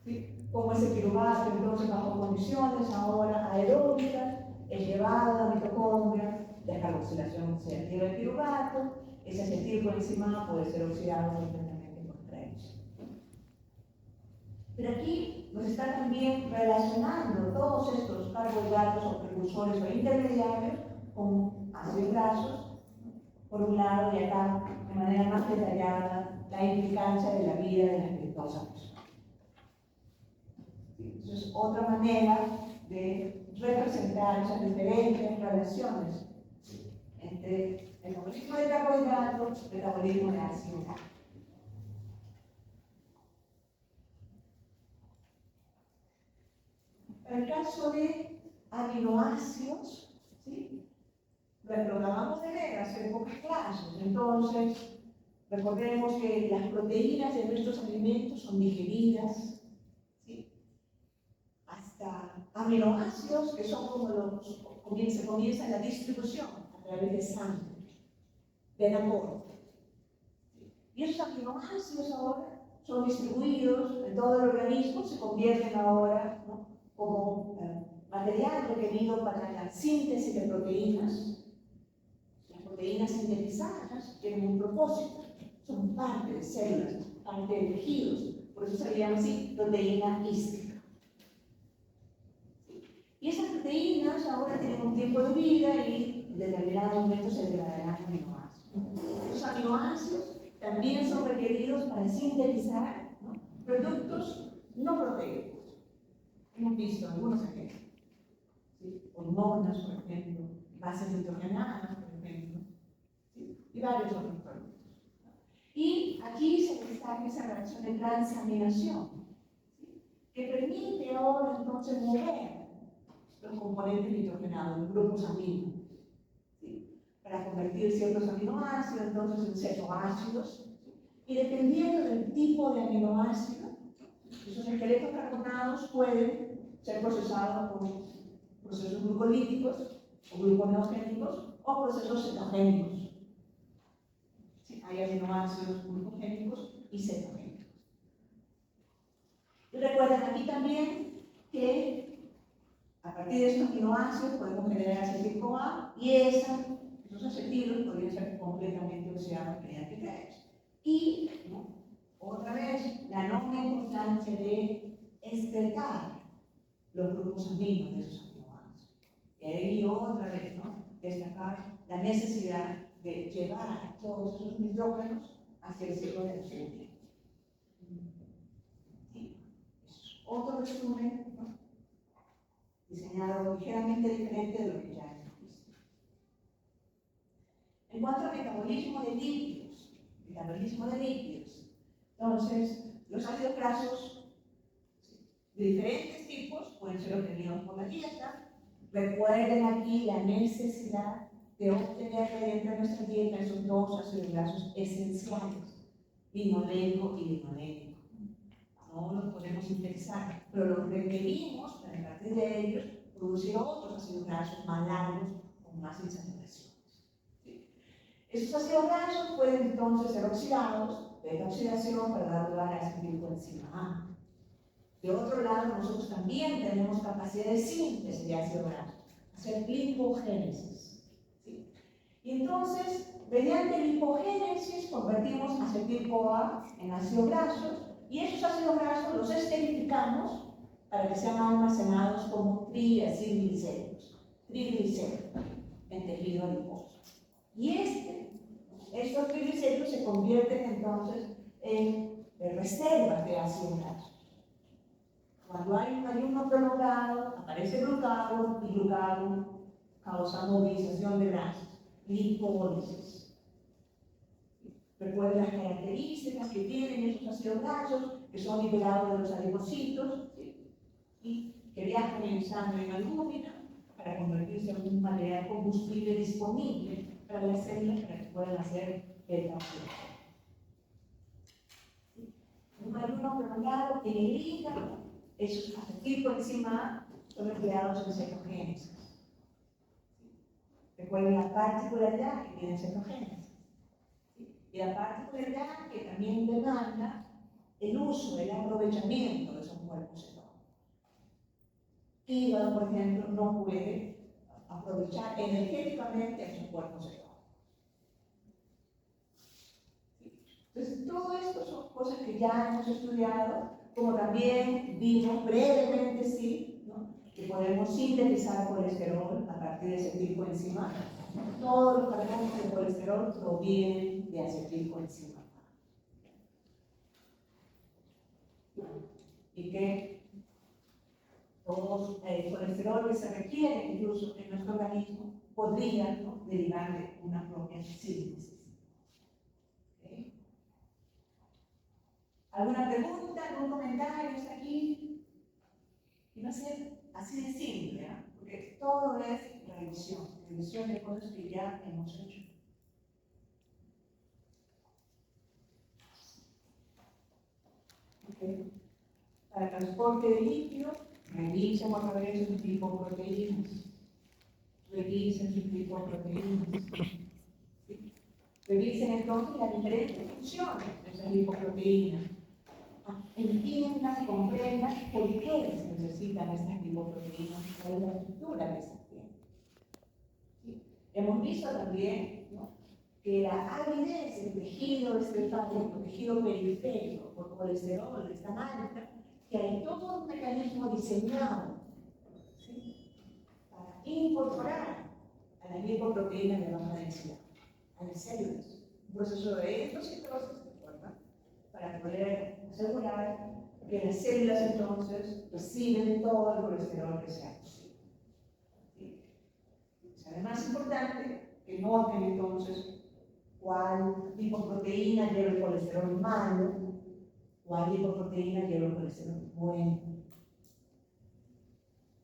¿sí? Cómo ese piruvato, entonces, bajo condiciones ahora aeróbicas, es llevado a la mitocondria, la carboxilación se activa el piruvato, ese acetilcoenzima puede ser oxidado completamente por Krebs. Pero aquí nos está también relacionando todos estos carbohidratos o precursores o intermediarios con ácidos grasos, por un lado, y acá de manera más detallada la implicancia de la vida de las glucosas. Eso es otra manera de representar esas diferentes relaciones entre el metabolismo de carbohidratos y el metabolismo de ácidos grasos. En el caso de aminoácidos, ¿sí?, lo acabamos de ver hace pocas clases. Entonces, recordemos que las proteínas de nuestros alimentos son digeridas, ¿sí?, hasta aminoácidos, que son como comienza la distribución a través de sangre, vena porta. Y esos aminoácidos ahora son distribuidos en todo el organismo, se convierten ahora, ¿no?, como material requerido para la síntesis de proteínas. Las proteínas sintetizadas tienen un propósito, son parte de células, parte de tejidos, por eso se llama así proteína hística. Y esas proteínas ahora tienen un tiempo de vida y en determinado momento se degradarán aminoácidos. Los aminoácidos también son requeridos para sintetizar, ¿no?, productos no proteicos. Hemos visto algunos ejemplos, ¿sí?, hormonas, por ejemplo, bases nitrogenadas, por ejemplo, ¿sí?, y varios otros productos. Y aquí se destaca esa reacción de transaminación, ¿sí?, que permite ahora entonces mover los componentes nitrogenados, los grupos aminos, ¿sí?, para convertir ciertos aminoácidos entonces en cetoácidos, ¿sí?, y dependiendo del tipo de aminoácido, esos esqueletos carbonados pueden ser procesados por procesos glucolíticos o gluconeogénicos o procesos cetogénicos. ¿Sí? Hay aminoácidos glucogénicos y cetogénicos. Y recuerden aquí también que a partir de estos aminoácidos podemos generar acetil-CoA y esos acetilos podrían ser completamente oxidados mediante TREX. Y, ¿no?, otra vez, la enorme importancia de excretar los grupos aminos de esos aminoácidos. Y ahí otra vez, ¿no?, destacar la necesidad de llevar todos esos nitrógenos hacia el ciclo de la célula. ¿Sí? Otro resumen, ¿no?, diseñado ligeramente diferente de lo que ya hemos visto. En cuanto al metabolismo de lípidos, entonces, los ácidos grasos de diferentes tipos pueden ser obtenidos por la dieta. Recuerden aquí la necesidad de obtener de nuestra dieta esos dos ácidos grasos esenciales, linoleico y linolénico. No los podemos sintetizar, pero los requerimos para a partir de ellos producir otros ácidos grasos más largos con más insaturaciones. ¿Sí? Esos ácidos grasos pueden entonces ser oxidados, beta oxidación, para dar lugar a acetilcoenzima A. De otro lado, nosotros también tenemos capacidad de síntesis de ácido graso, hacer lipogénesis. ¿Sí? Y entonces, mediante lipogénesis, convertimos acetil-CoA en ácidos grasos, y esos ácidos grasos los esterificamos para que sean almacenados como triglicéridos en tejido adiposo. Y estos triglicéridos se convierten entonces en reservas de ácidos grasos. Cuando hay un ayuno prolongado, aparece glucagón y glucagón causa movilización de grasas, lipólisis. Recuerden las características que tienen esos ácidos grasos, que son liberados de los adipocitos, ¿sí?, y que viajan en sangre en albúmina para convertirse en un material combustible disponible para las células para que puedan hacer beta-oxidación. Un ayuno prolongado en el hígado, esos acetilcoenzima son empleados en cetogénesis. Recuerden la particularidad que tiene cetogénesis. Y la particularidad que también demanda el uso, el aprovechamiento de esos cuerpos cetónicos. Hígado, por ejemplo, no puede aprovechar energéticamente esos cuerpos cetónicos. Entonces, todo esto son cosas que ya hemos estudiado, como también vimos brevemente, sí, ¿no?, que podemos sintetizar colesterol a partir de acetilcoenzima. Todos los carbonos de colesterol provienen de acetilcoenzima. Y que todos el colesterol que se requiere incluso en nuestro organismo podría, ¿no?, derivar de una propia síntesis. ¿Alguna pregunta, algún comentario hasta aquí? Y va a ser así de simple, ¿eh?, porque todo es revisión de cosas que ya hemos hecho. Okay. Para transporte de líquido, revisen otra vez su tipo de proteínas. Revisen su tipo de proteínas. ¿Sí? revisen entonces las diferentes funciones de esas lipoproteínas. Entiendan, comprendan por qué se necesitan estas lipoproteínas, cuál es la estructura que esas tienen. ¿Sí? Hemos visto también, ¿no?, que la avidez del tejido estrepático, el tejido periférico por colesterol es tan alta que hay todo un mecanismo diseñado, ¿sí?, para incorporar a las lipoproteínas de baja densidad a las células. Un proceso de endocitosis, ¿verdad?, para poder asegurar que las células entonces reciben todo el colesterol que sea posible. ¿Sí? Es además importante que noten entonces cuál lipoproteína lleva el colesterol malo, cuál lipoproteína lleva el colesterol bueno.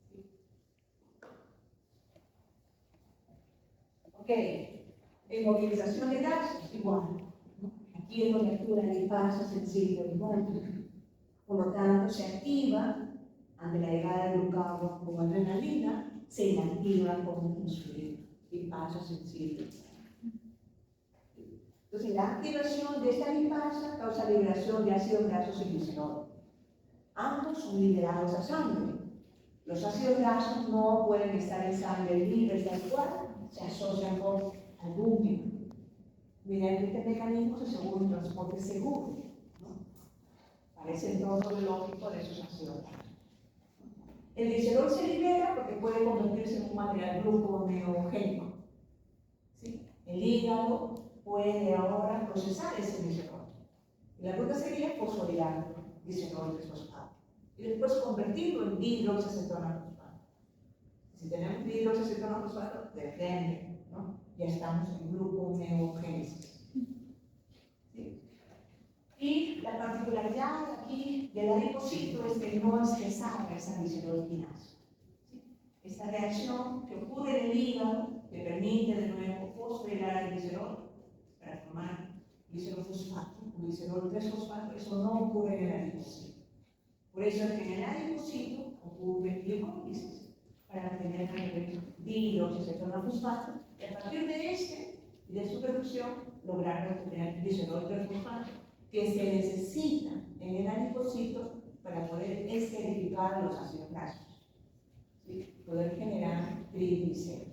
¿Sí? Ok, inmovilización de gases, igual. Aquí es donde actúa la lipasa sensible igual. Por lo tanto, se activa ante la llegada del glucagón como adrenalina, se inactiva como insulina, lipasa sensible. Entonces, la activación de esta lipasa causa liberación de ácidos grasos y glicerol. Ambos son liberados a sangre. Los ácidos grasos no pueden estar en sangre libres tal cual, se asocian con albúmina. Mediante este mecanismo se asegura un transporte seguro, ¿no? Parece entonces lógico de esos ácidos grasos. El glicerol se libera porque puede convertirse en un material gluconeogénico. ¿Sí? El hígado puede ahora procesar ese glicerol. Y la ruta sería fosforilar glicerol fosfato. Y después convertirlo en dihidroxacetono-fosfato. Si tenemos dihidroxacetono-fosfato, depende, ¿no? Ya estamos en gluconeogénesis. ¿Sí? Y la particularidad aquí del adipocito es que no es que salga esa glicerolquinasa. ¿Sí? Esta reacción que ocurre en el hígado, que permite de nuevo fosforilar el glicerol para formar glicerofosfato, glicerol 3-fosfato, eso no ocurre en el adipocito. Por eso es que en el adipocito ocurre glicólisis para obtener el dihidroxacetono-fosfato y a partir de este y de su reducción lograr obtener glicerol 3-fosfato que se necesita en el adipocito para poder esterificar los ácidos grasos, ¿sí?, poder generar triglicéridos.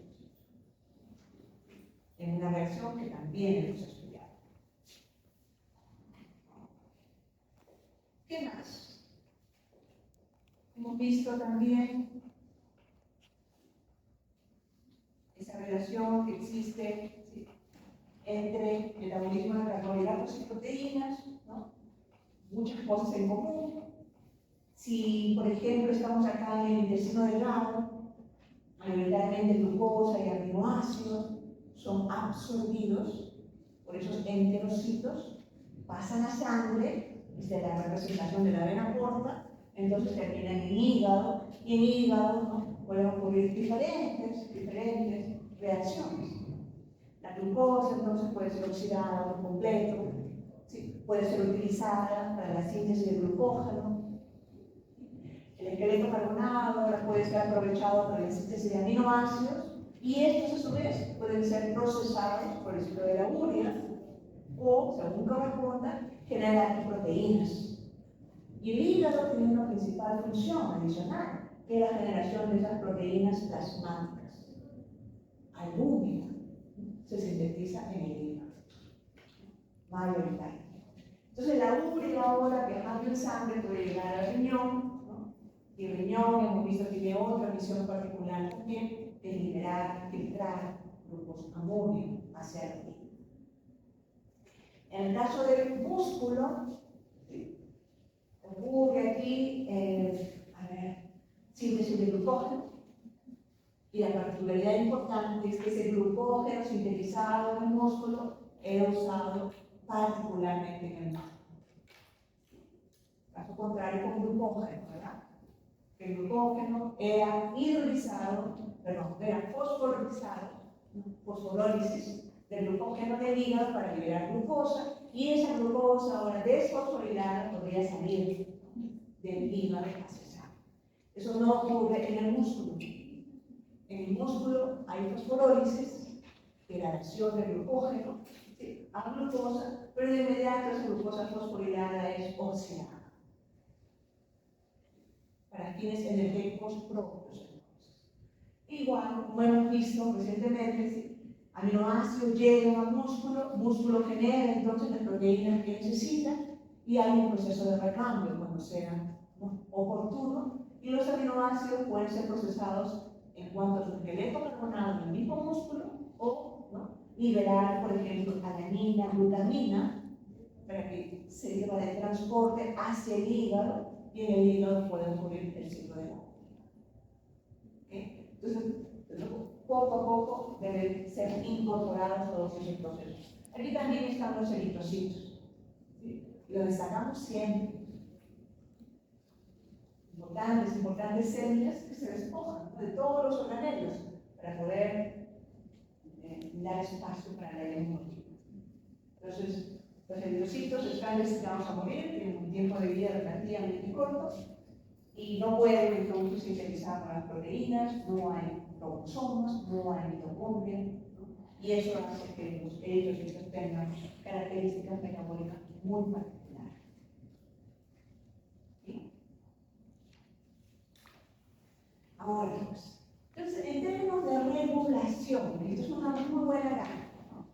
En una reacción que también hemos estudiado. ¿Qué más? Hemos visto también esa relación que existe, ¿sí?, entre el metabolismo de carbohidratos y proteínas, ¿no? Muchas cosas en común. Si, por ejemplo, estamos acá en el intestino delgado, mayoritariamente glucosa y aminoácidos son absorbidos por esos enterocitos, pasan a sangre, desde la representación de la vena porta, entonces terminan en hígado, y en hígado, ¿no?, pueden ocurrir diferentes reacciones. La glucosa entonces puede ser oxidada por completo, ¿sí?, puede ser utilizada para la síntesis de glucógeno. El esqueleto carbonado ahora puede ser aprovechado para la síntesis de aminoácidos y estos a su vez pueden ser procesados por el ciclo de la urea o, según corresponda, generar proteínas. Y el hígado tiene una principal función adicional, que es la generación de esas proteínas plasmáticas. Albúmina se sintetiza en el hígado, mayoritariamente. Entonces la urea ahora, viajando en sangre, puede llegar al riñón, ¿no? Y el riñón, hemos visto que tiene otra misión particular también, que es liberar, filtrar grupos amonio hacia el riñón. En el caso del músculo, ¿sí?, ocurre aquí, síntesis de glucógeno, y la particularidad importante es que ese glucógeno sintetizado en el músculo era usado particularmente en el músculo. Caso contrario con glucógeno, ¿verdad? El glucógeno era fosforilizado, fosforólisis del glucógeno del hígado para liberar glucosa, y esa glucosa ahora desfosforilada podría salir del hígado hacia sangre. Eso no ocurre en el músculo. En el músculo hay fosforólisis, degradación del glucógeno, Sí, a glucosa, pero de inmediato esa glucosa fosforilada es oxidada para fines energéticos propios. Igual, como hemos visto recientemente, si aminoácidos llegan al músculo genera entonces las proteínas que necesita y hay un proceso de recambio cuando sea oportuno y los aminoácidos pueden ser procesados en cuanto a su esqueleto carbonado en el mismo músculo o liberar, por ejemplo, alanina, glutamina para que se lleve de transporte hacia el hígado y en el hígado puede ocurrir el ciclo de la vida. Entonces, poco a poco deben ser incorporados todos esos procesos. Aquí también están los eritrocitos. ¿Sí? Lo destacamos siempre. Importantes células que se despojan de todos los organelos para poder dar espacio para la hemoglobina. Entonces, los eritrocitos están destinados a morir, tienen un tiempo de vida relativamente corto y no pueden entonces sintetizar las proteínas, no hay cromosomas, no hay mitocondria, y eso hace que los eritrocitos tengan características metabólicas muy particulares. ¿Sí? Ahora, entonces, en términos de regulación, esto es una muy buena gráfica, ¿no?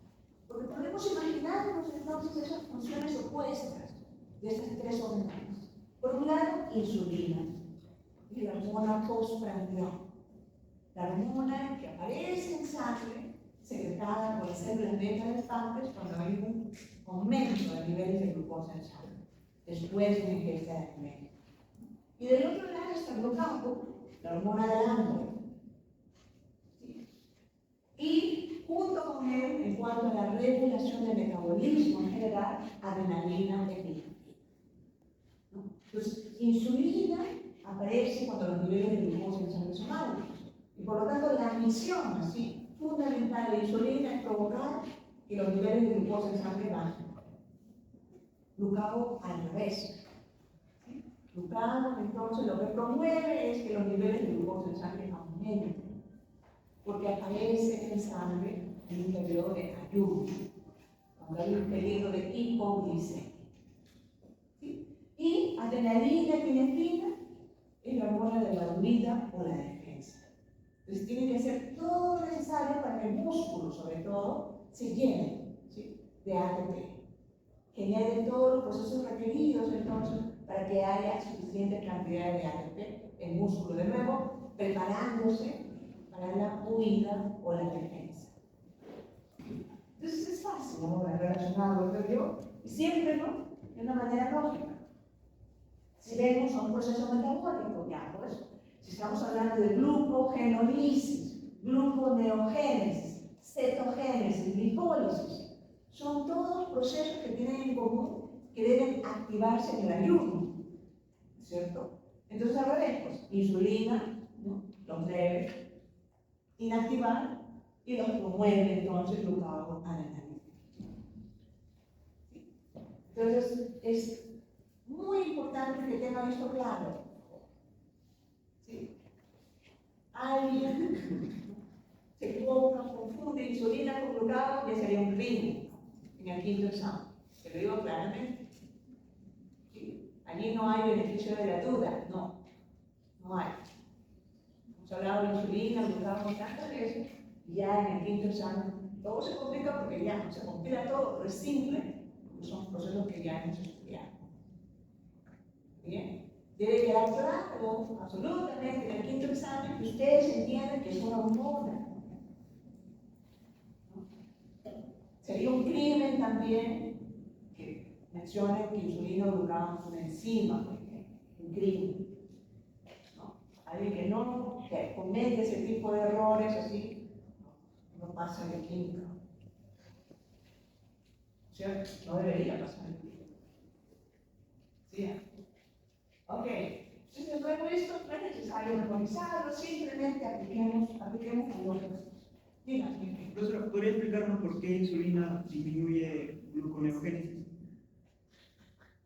Porque podemos imaginarnos entonces esas funciones opuestas de estas tres hormonas. Por un lado, insulina, y la hormona postprandial, la hormona que aparece en sangre, secretada por las células beta del páncreas cuando hay un aumento de niveles de glucosa en sangre, después de una ingesta de alimento. Y del otro lado está el glucagón, la hormona del hambre. ¿Sí? Y junto con él, en cuanto a la regulación del metabolismo en general, adrenalina, epinefrina. ¿No? Entonces, insulina aparece cuando los niveles de glucosa en sangre son altos. Y por lo tanto, la misión así, fundamental de la insulina es provocar que los niveles de glucosa en sangre bajen. Glucagón al revés. ¿Sí? Glucagón entonces lo que promueve es que los niveles de glucosa en sangre aumenten, porque aparece en sangre en un periodo de ayuno, cuando hay un peligro de hipoglicemia. ¿Sí? Y adrenalina, epinefrina es la hormona de la huida o la defensa. Entonces tiene que hacer todo lo necesario para que el músculo, sobre todo, se llene, ¿sí?, de ATP. Genere todos los procesos requeridos entonces para que haya suficiente cantidad de ATP en el músculo, de nuevo preparándose para la huida o la defensa. Entonces es fácil, ¿no?, relacionarlo, creo yo, y siempre, ¿no?, de una manera lógica. Si vemos a un proceso metabólico, ya, pues, si estamos hablando de glucogenolisis, gluconeogénesis, cetogénesis, lipólisis, son todos procesos que tienen en común que deben activarse en el ayuno, ¿cierto? Entonces, al revés, pues, insulina, ¿no?, los debe inactivar y los promueve entonces glucagón adrenalina. Entonces, es muy importante que tengan esto claro. ¿Sí? Alguien se equivoca, confunde insulina con glucagón, ya sería un crimen en el quinto examen. Te lo digo claramente. ¿Sí? Allí no hay beneficio de la duda, no hay. Hemos hablado de insulina, glucagón tantas veces, y ya en el quinto examen todo se complica porque ya se complica todo, pero es simple, porque son procesos que ya hemos estudiado. Bien, debe quedar claro absolutamente en el quinto examen que ustedes entienden que es una hormona. ¿No? Sería un crimen también que mencionen que insulina o glucagón es una enzima, por ejemplo. Un crimen. ¿No? Alguien que comete ese tipo de errores así, no pasa de química. ¿Cierto? No debería pasar de química. ¿Sí? Ok, entonces luego esto no es necesario memorizarlo, simplemente apliquemos la lógica. Dígame. Profesora, ¿podría explicarnos por qué insulina disminuye gluconeogénesis?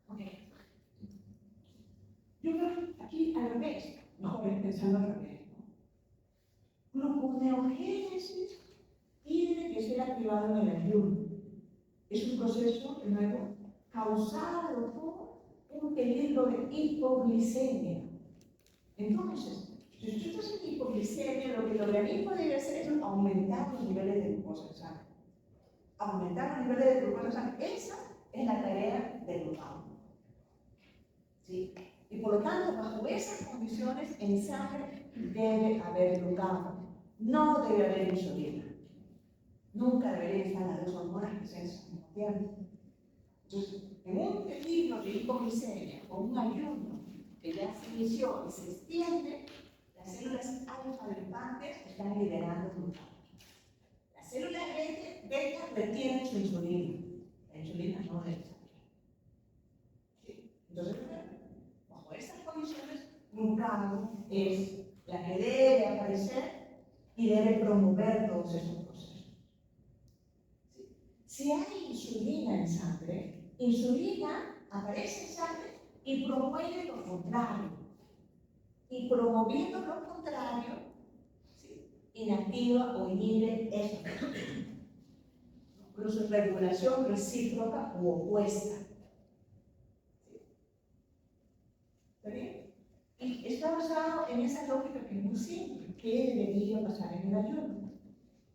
Ok. Yo creo que aquí al revés, mejor pensando al revés, ¿no? Gluconeogénesis tiene que ser activado en el ayuno. es un proceso, de nuevo, causado por un peligro de hipoglicemia. Entonces, si usted está en hipoglicemia, lo que el organismo debe hacer es aumentar los niveles de glucosa en sangre. Aumentar los niveles de glucosa en sangre. Esa es la tarea del glutamato. ¿Sí? Y por lo tanto, bajo esas condiciones, en sangre debe haber glutamato. No debe haber insulina. Nunca deberían estar las dos hormonas presentes al mismo tiempo. Entonces, en un peligro de hipoglicemia o un ayuno que ya se inició y se extiende, las células alfa-lipáticas están liberando glutamato. Las células beta retienen su insulina. La insulina no debe salir. ¿Sí? Entonces, bajo estas condiciones, glutamato es la que debe aparecer y debe promover todos esos procesos. ¿Sí? Si hay insulina en sangre, insulina aparece en sangre y promueve lo contrario. Y promoviendo lo contrario, ¿sí?, inactiva o inhibe esos procesos. Incluso regulación recíproca u opuesta. ¿Sí? ¿Está bien? Y está basado en esa lógica que es muy simple. ¿Qué debería pasar en el ayuno?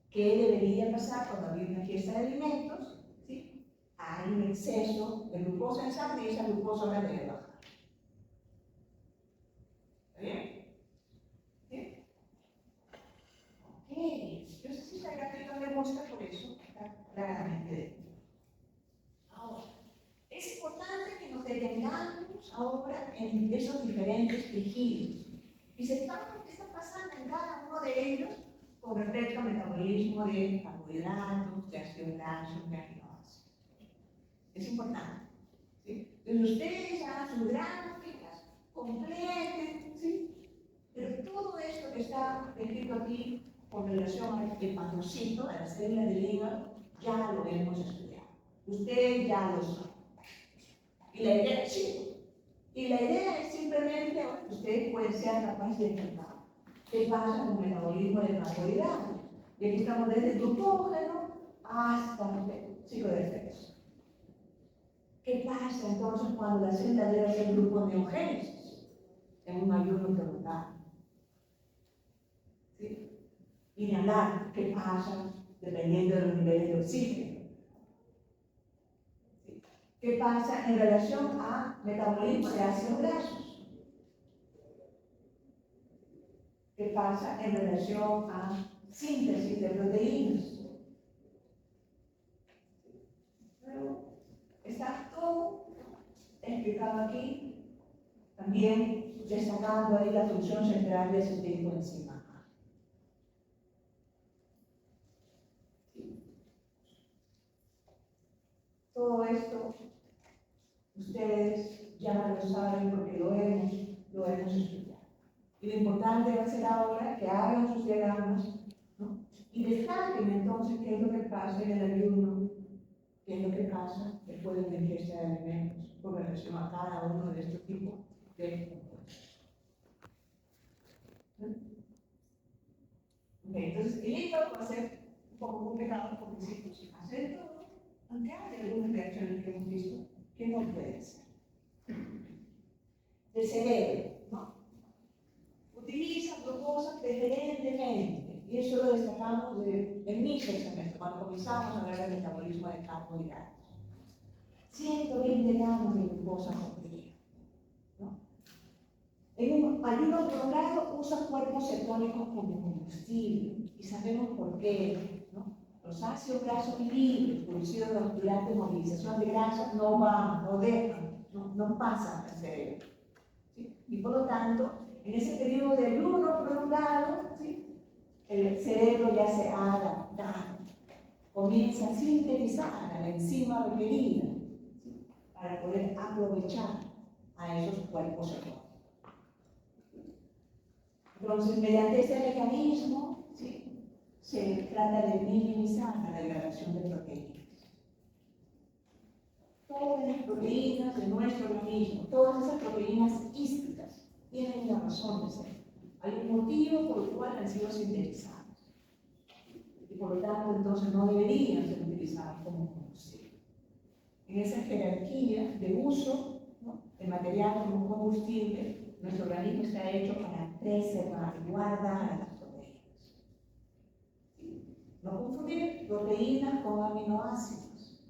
¿Qué debería pasar cuando hay una ingesta de alimentos? ¿Sí? Hay un exceso de glucosa en sangre y esa glucosa ahora debe bajar. ¿Está bien? ¿Sí? Ok. Yo sé si esta gráfica me muestra por eso. Está claramente definido. Ahora, es importante que nos detengamos ahora en esos diferentes tejidos y sepamos qué está pasando en cada uno de ellos con respecto al metabolismo de carbohidratos, de ácidos grasos, de aminoácidos. Es importante. ¿Sí? Entonces ustedes hagan sus gráficas, completen, ¿sí? Pero todo esto que está escrito aquí con relación al hepatocito, a las células del hígado, ya lo hemos estudiado. Ustedes ya lo saben. Y la idea, sí. Y la idea es simplemente que ustedes pueden ser capaces de entender qué pasa con el metabolismo de carbohidratos. Y aquí estamos desde el glucógeno hasta el ciclo de efectos. ¿Qué pasa entonces cuando la célula debe hacer gluconeogénesis en un ayuno prolongado? ¿Sí? Y de hablar qué pasa dependiendo de los niveles de oxígeno. ¿Sí? ¿Qué pasa en relación a metabolismo de ácidos grasos? ¿Qué pasa en relación a síntesis de proteínas? Pero está todo explicado aquí, también destacando ahí la función central de ese tipo de enzima. Todo esto ustedes ya lo saben porque lo hemos estudiado. Y lo importante va a ser ahora que hagan sus diagramas, ¿no?, y destaquen entonces qué es lo que pasa en el ayuno, qué es lo que pasa después de la ingesta de alimentos con relación a cada uno de estos tipos de compuestos. Okay, entonces el hígado va a ser un poco complicado porque si hacer todo, aunque hay algunas reacciones que hemos visto que no pueden ser. El cerebro, ¿no?, utiliza glucosa preferentemente, y eso lo destacamos en mi semestre, cuando comenzamos a hablar del metabolismo de carbohidratos. 120 gramos de glucosa por día, ¿no? En un ayuno prolongado usa cuerpos cetónicos como combustible, y sabemos por qué, ¿no? Los ácidos grasos libres producidos durante movilización de grasas no van, no dejan, no pasan al cerebro, ¿sí? Y por lo tanto, en ese periodo de ayuno prolongado, ¿sí?, el cerebro ya se ha adaptado, comienza a sintetizar la enzima requerida, ¿sí?, para poder aprovechar a esos cuerpos cetónicos. Entonces, mediante este mecanismo, ¿sí?, se trata de minimizar la degradación de proteínas. Todas las proteínas de nuestro organismo, todas esas proteínas hísticas, tienen una razón de ser. Hay un motivo por el cual han sido sintetizadas. Y por lo tanto, entonces no deberían ser utilizadas como combustible. en esa jerarquía de uso, ¿no?, de material como combustible, nuestro organismo está hecho para preservar y guardar las proteínas. ¿Sí? No confundir proteínas con aminoácidos.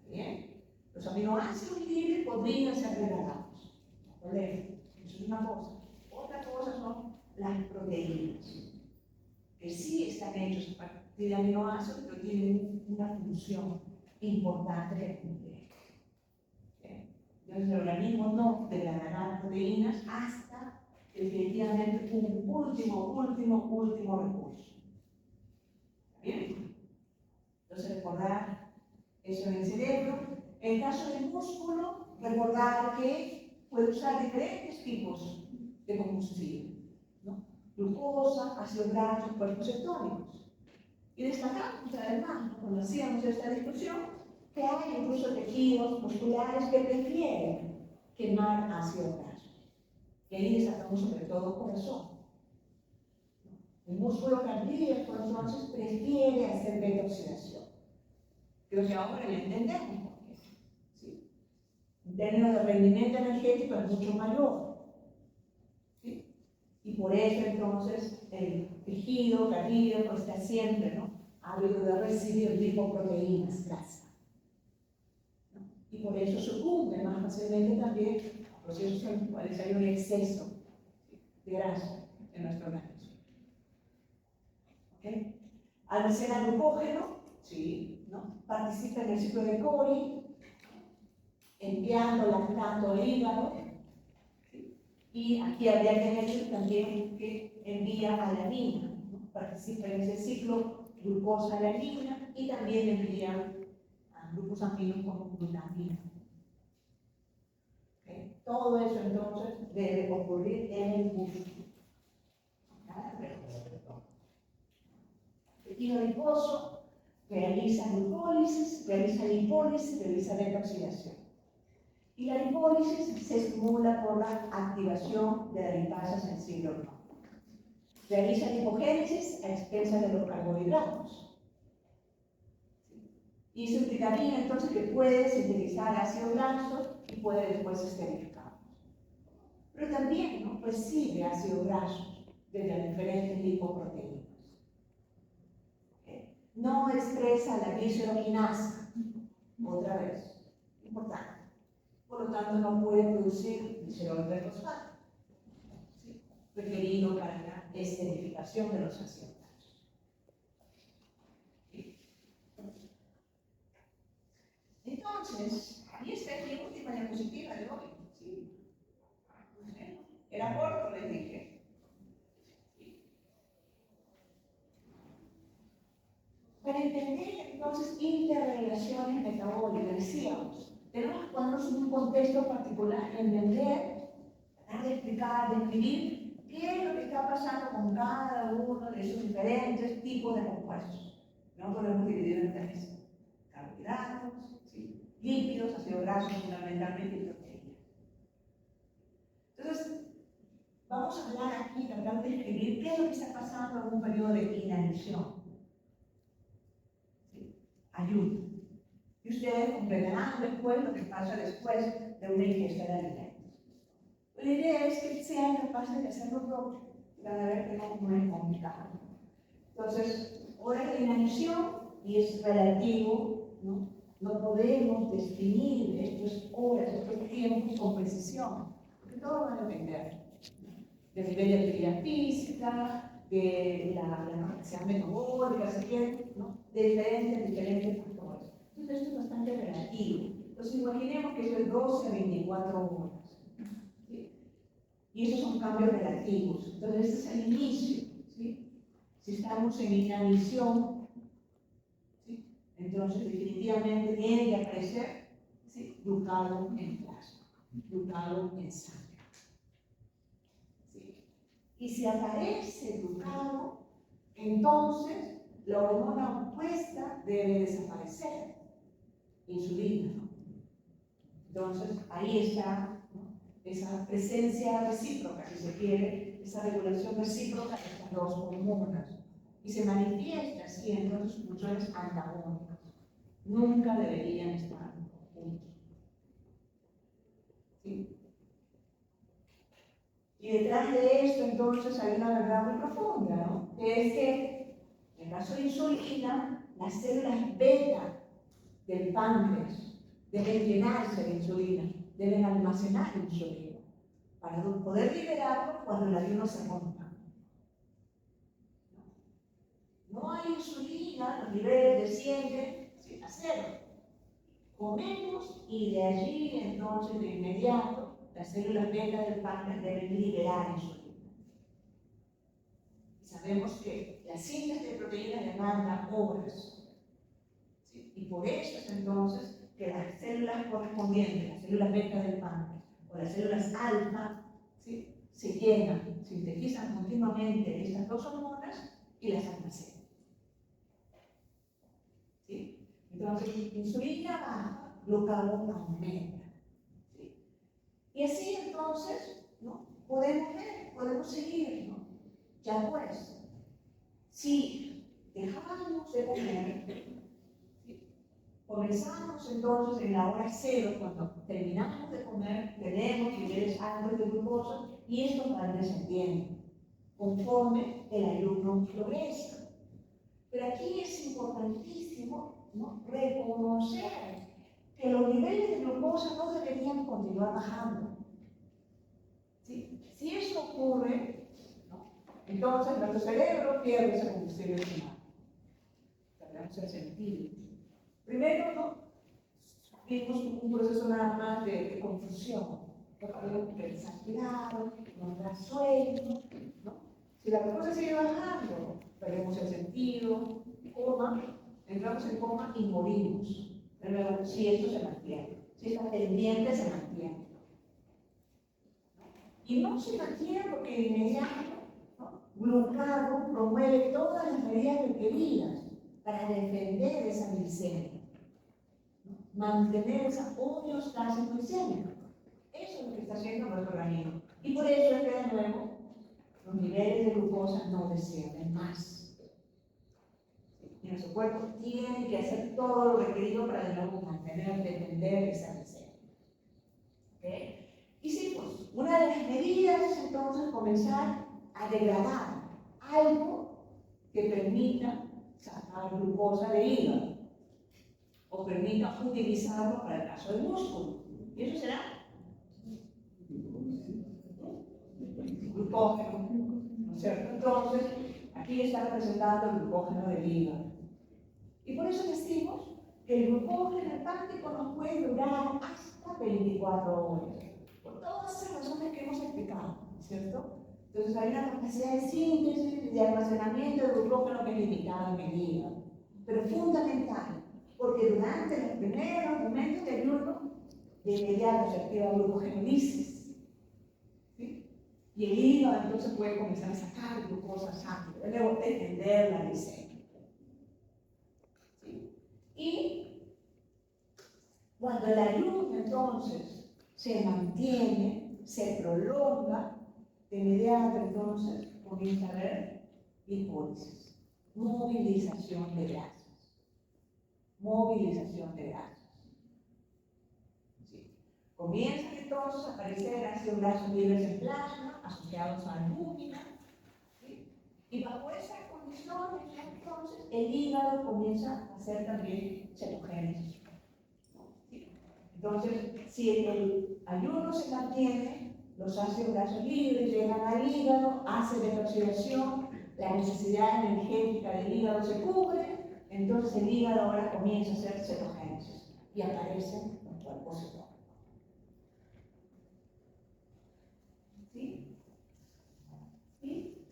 ¿Bien? Los aminoácidos libres podrían ser degradados. No hay problema. Eso es una cosa. Otra cosa son las proteínas, que sí están hechos a partir de aminoácidos, pero tienen una función importante que cumplir. Entonces el organismo no degradará proteínas hasta definitivamente un último recurso. ¿Bien? Entonces recordar eso en el cerebro. En el caso del músculo, recordar que puede usar diferentes tipos de combustible, ¿no? Glucosa, ácidos grasos, cuerpos cetónicos. Y destacamos además, cuando hacíamos esta discusión, que hay incluso tejidos musculares que prefieren quemar ácidos grasos. Y ahí destacamos sobre todo corazón. El músculo cardíaco entonces prefiere hacer beta-oxidación. Creo que ahora ya entendemos por qué. ¿Sí? En términos de rendimiento energético es mucho mayor. ¿Sí? Y por eso entonces el tejido cardíaco está siempre, ¿no?, ávido de recibir lipoproteínas, grasa. ¿No? Y por eso sucumbe más fácilmente también a procesos en los cuales hay un exceso de grasa en nuestro organismo. ¿Okay? Almacena glucógeno, sí, ¿no?, participa en el ciclo de Cori, enviando, lactando el hígado, ¿sí? Y aquí habría que añadir también que envía alanina, ¿no?, participa en ese ciclo glucosa-alanina y también envía glucosamino como glutamina. ¿Okay? Todo eso entonces debe ocurrir en el músculo. El tejido adiposo realiza lipólisis, realiza beta-oxidación. Y la lipólisis se estimula por la activación de la lipasa sensible hormona. Realiza lipogénesis a expensas de los carbohidratos. Y eso implicaría entonces que puede sintetizar ácidos grasos y puede después esterificarlos. Pero también, ¿no?, recibe ácidos grasos de las diferentes lipoproteínas. No expresa la gliceroquinasa, otra vez, importante. Por lo tanto, no puede producir glicerol fosfato, ¿sí?, requerido para la esterificación de los ácidos grasos. ¿Sí? Entonces, y esta es mi última diapositiva de hoy. ¿Sí? Era corto, les dije. Para entender entonces interrelaciones metabólicas, decíamos, tenemos que ponernos en un contexto particular, entender, tratar de explicar, describir qué es lo que está pasando con cada uno de esos diferentes tipos de compuestos. No podemos dividir en tres: carbohidratos, ¿sí?, lípidos, ácidos grasos fundamentalmente y proteínas. Entonces, vamos a hablar aquí, tratar de describir qué es lo que está pasando en un periodo de inanición. Ayuda. Y ustedes comprenderán después lo que pasa después de una ingesta de alimentos. La idea es que sean capaces de hacer lo propio. Van a ver que no es complicado. Entonces, hora de inanición, y es relativo, ¿no? No podemos definir estas horas, estos tiempos con precisión, porque todo va a depender del nivel de actividad física, de la capacidad metabólica, si quieren, ¿no?, de diferentes factores. Entonces, esto es bastante relativo. Entonces, imaginemos que eso es 12 a 24 horas. ¿Sí? Y esos son cambios relativos. Entonces, este es el inicio. ¿Sí? Si estamos en inanición, ¿sí?, entonces definitivamente tiene que aparecer, ¿sí?, glucado en plasma, glucado en sangre. ¿Sí? Y si aparece glucado, entonces la hormona opuesta debe desaparecer, insulina, ¿no? Entonces ahí está, ¿no?, esa presencia recíproca, si se quiere, esa regulación recíproca de estas dos hormonas. Y se manifiesta así en las funciones antagónicas. Nunca deberían estar Y detrás de esto, entonces, hay una verdad muy profunda, ¿no? Que es que, en el caso de insulina, las células beta del páncreas deben llenarse de insulina, deben almacenar insulina para poder liberarlo cuando el ayuno se rompa. No hay insulina, los niveles descienden a cero. Comemos y de allí entonces de inmediato las células beta del páncreas deben liberar insulina. Y sabemos que la síntesis de proteínas demanda horas. ¿Sí? Y por eso es entonces que las células correspondientes, las células beta del páncreas o las células alfa, ¿sí?, se llenan, sintetizan continuamente estas dos hormonas y las almacenan. ¿Sí? Entonces, insulina baja, glucagón aumenta. ¿Sí? Y así entonces, ¿no?, podemos ver, podemos seguir, ¿no? Ya pues, si dejamos de comer, ¿sí?, comenzamos entonces en la hora cero, cuando terminamos de comer, tenemos niveles altos de glucosa y estos van descendiendo conforme el ayuno progresa. Pero aquí es importantísimo, ¿no?, reconocer que los niveles de glucosa no deberían continuar bajando. ¿Sí? Si eso ocurre, ¿no?, entonces nuestro cerebro pierde ese combustible primario. Perdemos el sentido. Primero, ¿no?, vimos un proceso nada más de confusión. Podemos pensar claro, no da sueño, ¿no? Si la glucosa sigue bajando, perdemos el sentido, coma, entramos en coma y morimos. Pero si esto se mantiene, si esta pendiente se mantiene. Y no se mantiene porque de inmediato, ¿no?, glucagón promueve todas las medidas requeridas para defender esa glicemia, ¿no?, mantener esa homeostasis glicémica. Eso es lo que está haciendo nuestro organismo. Y por eso es que de nuevo los niveles de glucosa no descienden más. Y nuestro cuerpo tiene que hacer todo lo requerido para de nuevo mantener, defender esa glicemia. ¿Okay? Y sí, pues, una de las medidas es entonces comenzar a degradar algo que permita sacar glucosa del hígado o permita utilizarlo para el caso del músculo. ¿Y eso será? Glucógeno, ¿no es cierto? Entonces, aquí está representado el glucógeno del hígado. Y por eso decimos que el glucógeno hepático nos puede durar hasta 24 horas. Por todas esas razones que hemos explicado, ¿cierto? Entonces hay una capacidad de síntesis y de almacenamiento de glucógeno que es limitada en el hígado. Pero fundamental, porque durante los primeros momentos de ayuno, de inmediato se activa glucogenólisis. ¿Sí? Y el hígado entonces puede comenzar a sacar glucosa sangre, luego defender la glicemia. ¿Sí? Y cuando el ayuno entonces se mantiene, se prolonga, de inmediato entonces comienza a haber lipólisis, movilización de grasas. Movilización de grasas. ¿Sí? Comienzan entonces a aparecer ácidos grasos libres en plasma, asociados a albúmina, ¿sí? Y bajo esas condiciones, entonces, el hígado comienza a hacer también cetogénesis. ¿Sí? Entonces, si el ayuno se mantiene, los ácidos grasos libres llegan al hígado, hace detoxidación, la necesidad energética del hígado se cubre, entonces el hígado ahora comienza a hacer cetogénesis y aparecen los cuerpos cetónicos. ¿Sí? ¿Sí?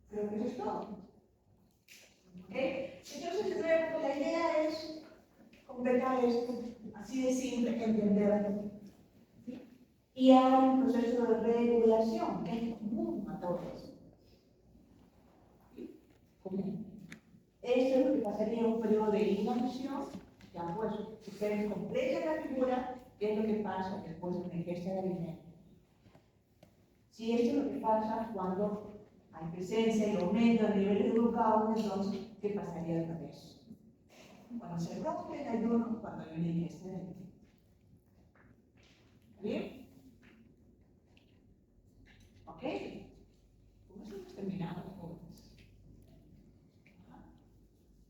Creo que eso es todo. ¿Okay? Entonces, luego, la idea es completar esto, así de simple, entenderlo. ¿Sí? Y hay un proceso de regulación que es común a todos. ¿Sí? Común. Esto es lo que pasaría en un periodo de inanición. Ya pues, si ustedes completan la figura, ¿qué es lo que pasa después de una ingesta de alimento? Si esto es lo que pasa cuando hay presencia y aumento de niveles de glucagón, entonces, ¿qué pasaría al revés? Cuando se rompe el ayuno, cuando hay una ingesta de alimento. ¿Bien? ¿Ok? Con eso hemos terminado, jóvenes.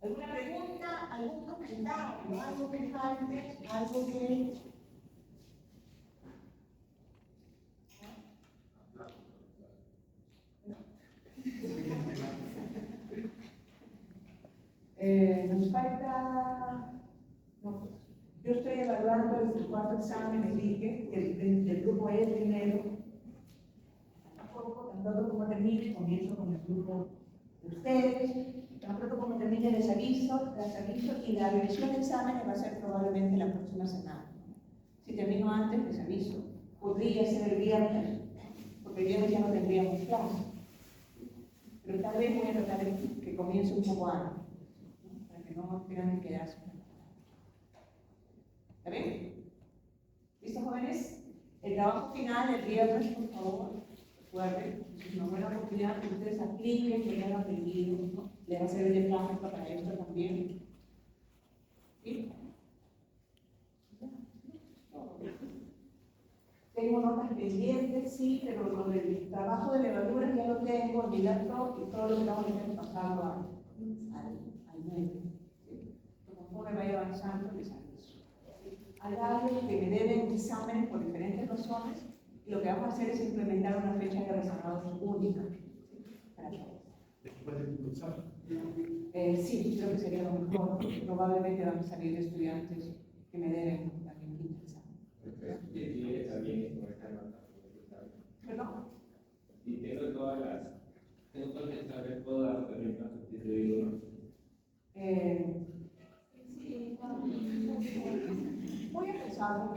¿Alguna pregunta? ¿Algún comentario? ¿Algo que falte? ¿Algo que...? Nos falta... No, yo estoy evaluando el cuarto examen, el ICE, del grupo E primero. Tampoco, tan pronto como termine, comienzo con el grupo de ustedes. Tan pronto como termine les aviso, y la revisión de exámenes va a ser probablemente la próxima semana. Si termino antes, les aviso. Podría ser el viernes, porque el viernes ya no tendríamos clase. Pero tal vez voy a tratar de que comience un poco antes, ¿no? Para que no tengan que quedarse. ¿Está bien? ¿Listo, jóvenes? El trabajo final, el viernes, por favor, recuerden, es una buena oportunidad que ustedes apliquen, que hayan aprendido, ¿no? Le va a servir de plástico para esto también. ¿Sí? Tengo notas pendientes, sí, pero lo del trabajo de levadura ya lo tengo en mi laptop y todo lo que vamos a tener pasando al medio. ¿Sí? Conforme vaya avanzando, les aviso. Hay varios que me deben exámenes por diferentes razones y lo que vamos a hacer es implementar una fecha de rezagados única, ¿sí? Para todos. Después del cursar. Sí, creo que sería lo mejor, porque probablemente van a salir estudiantes que me deben también quinto examen. Y está bien con esta nota. ¿Perdón? Y tengo todas las saber, puedo dar también para que te digo. Sí, voy a empezar.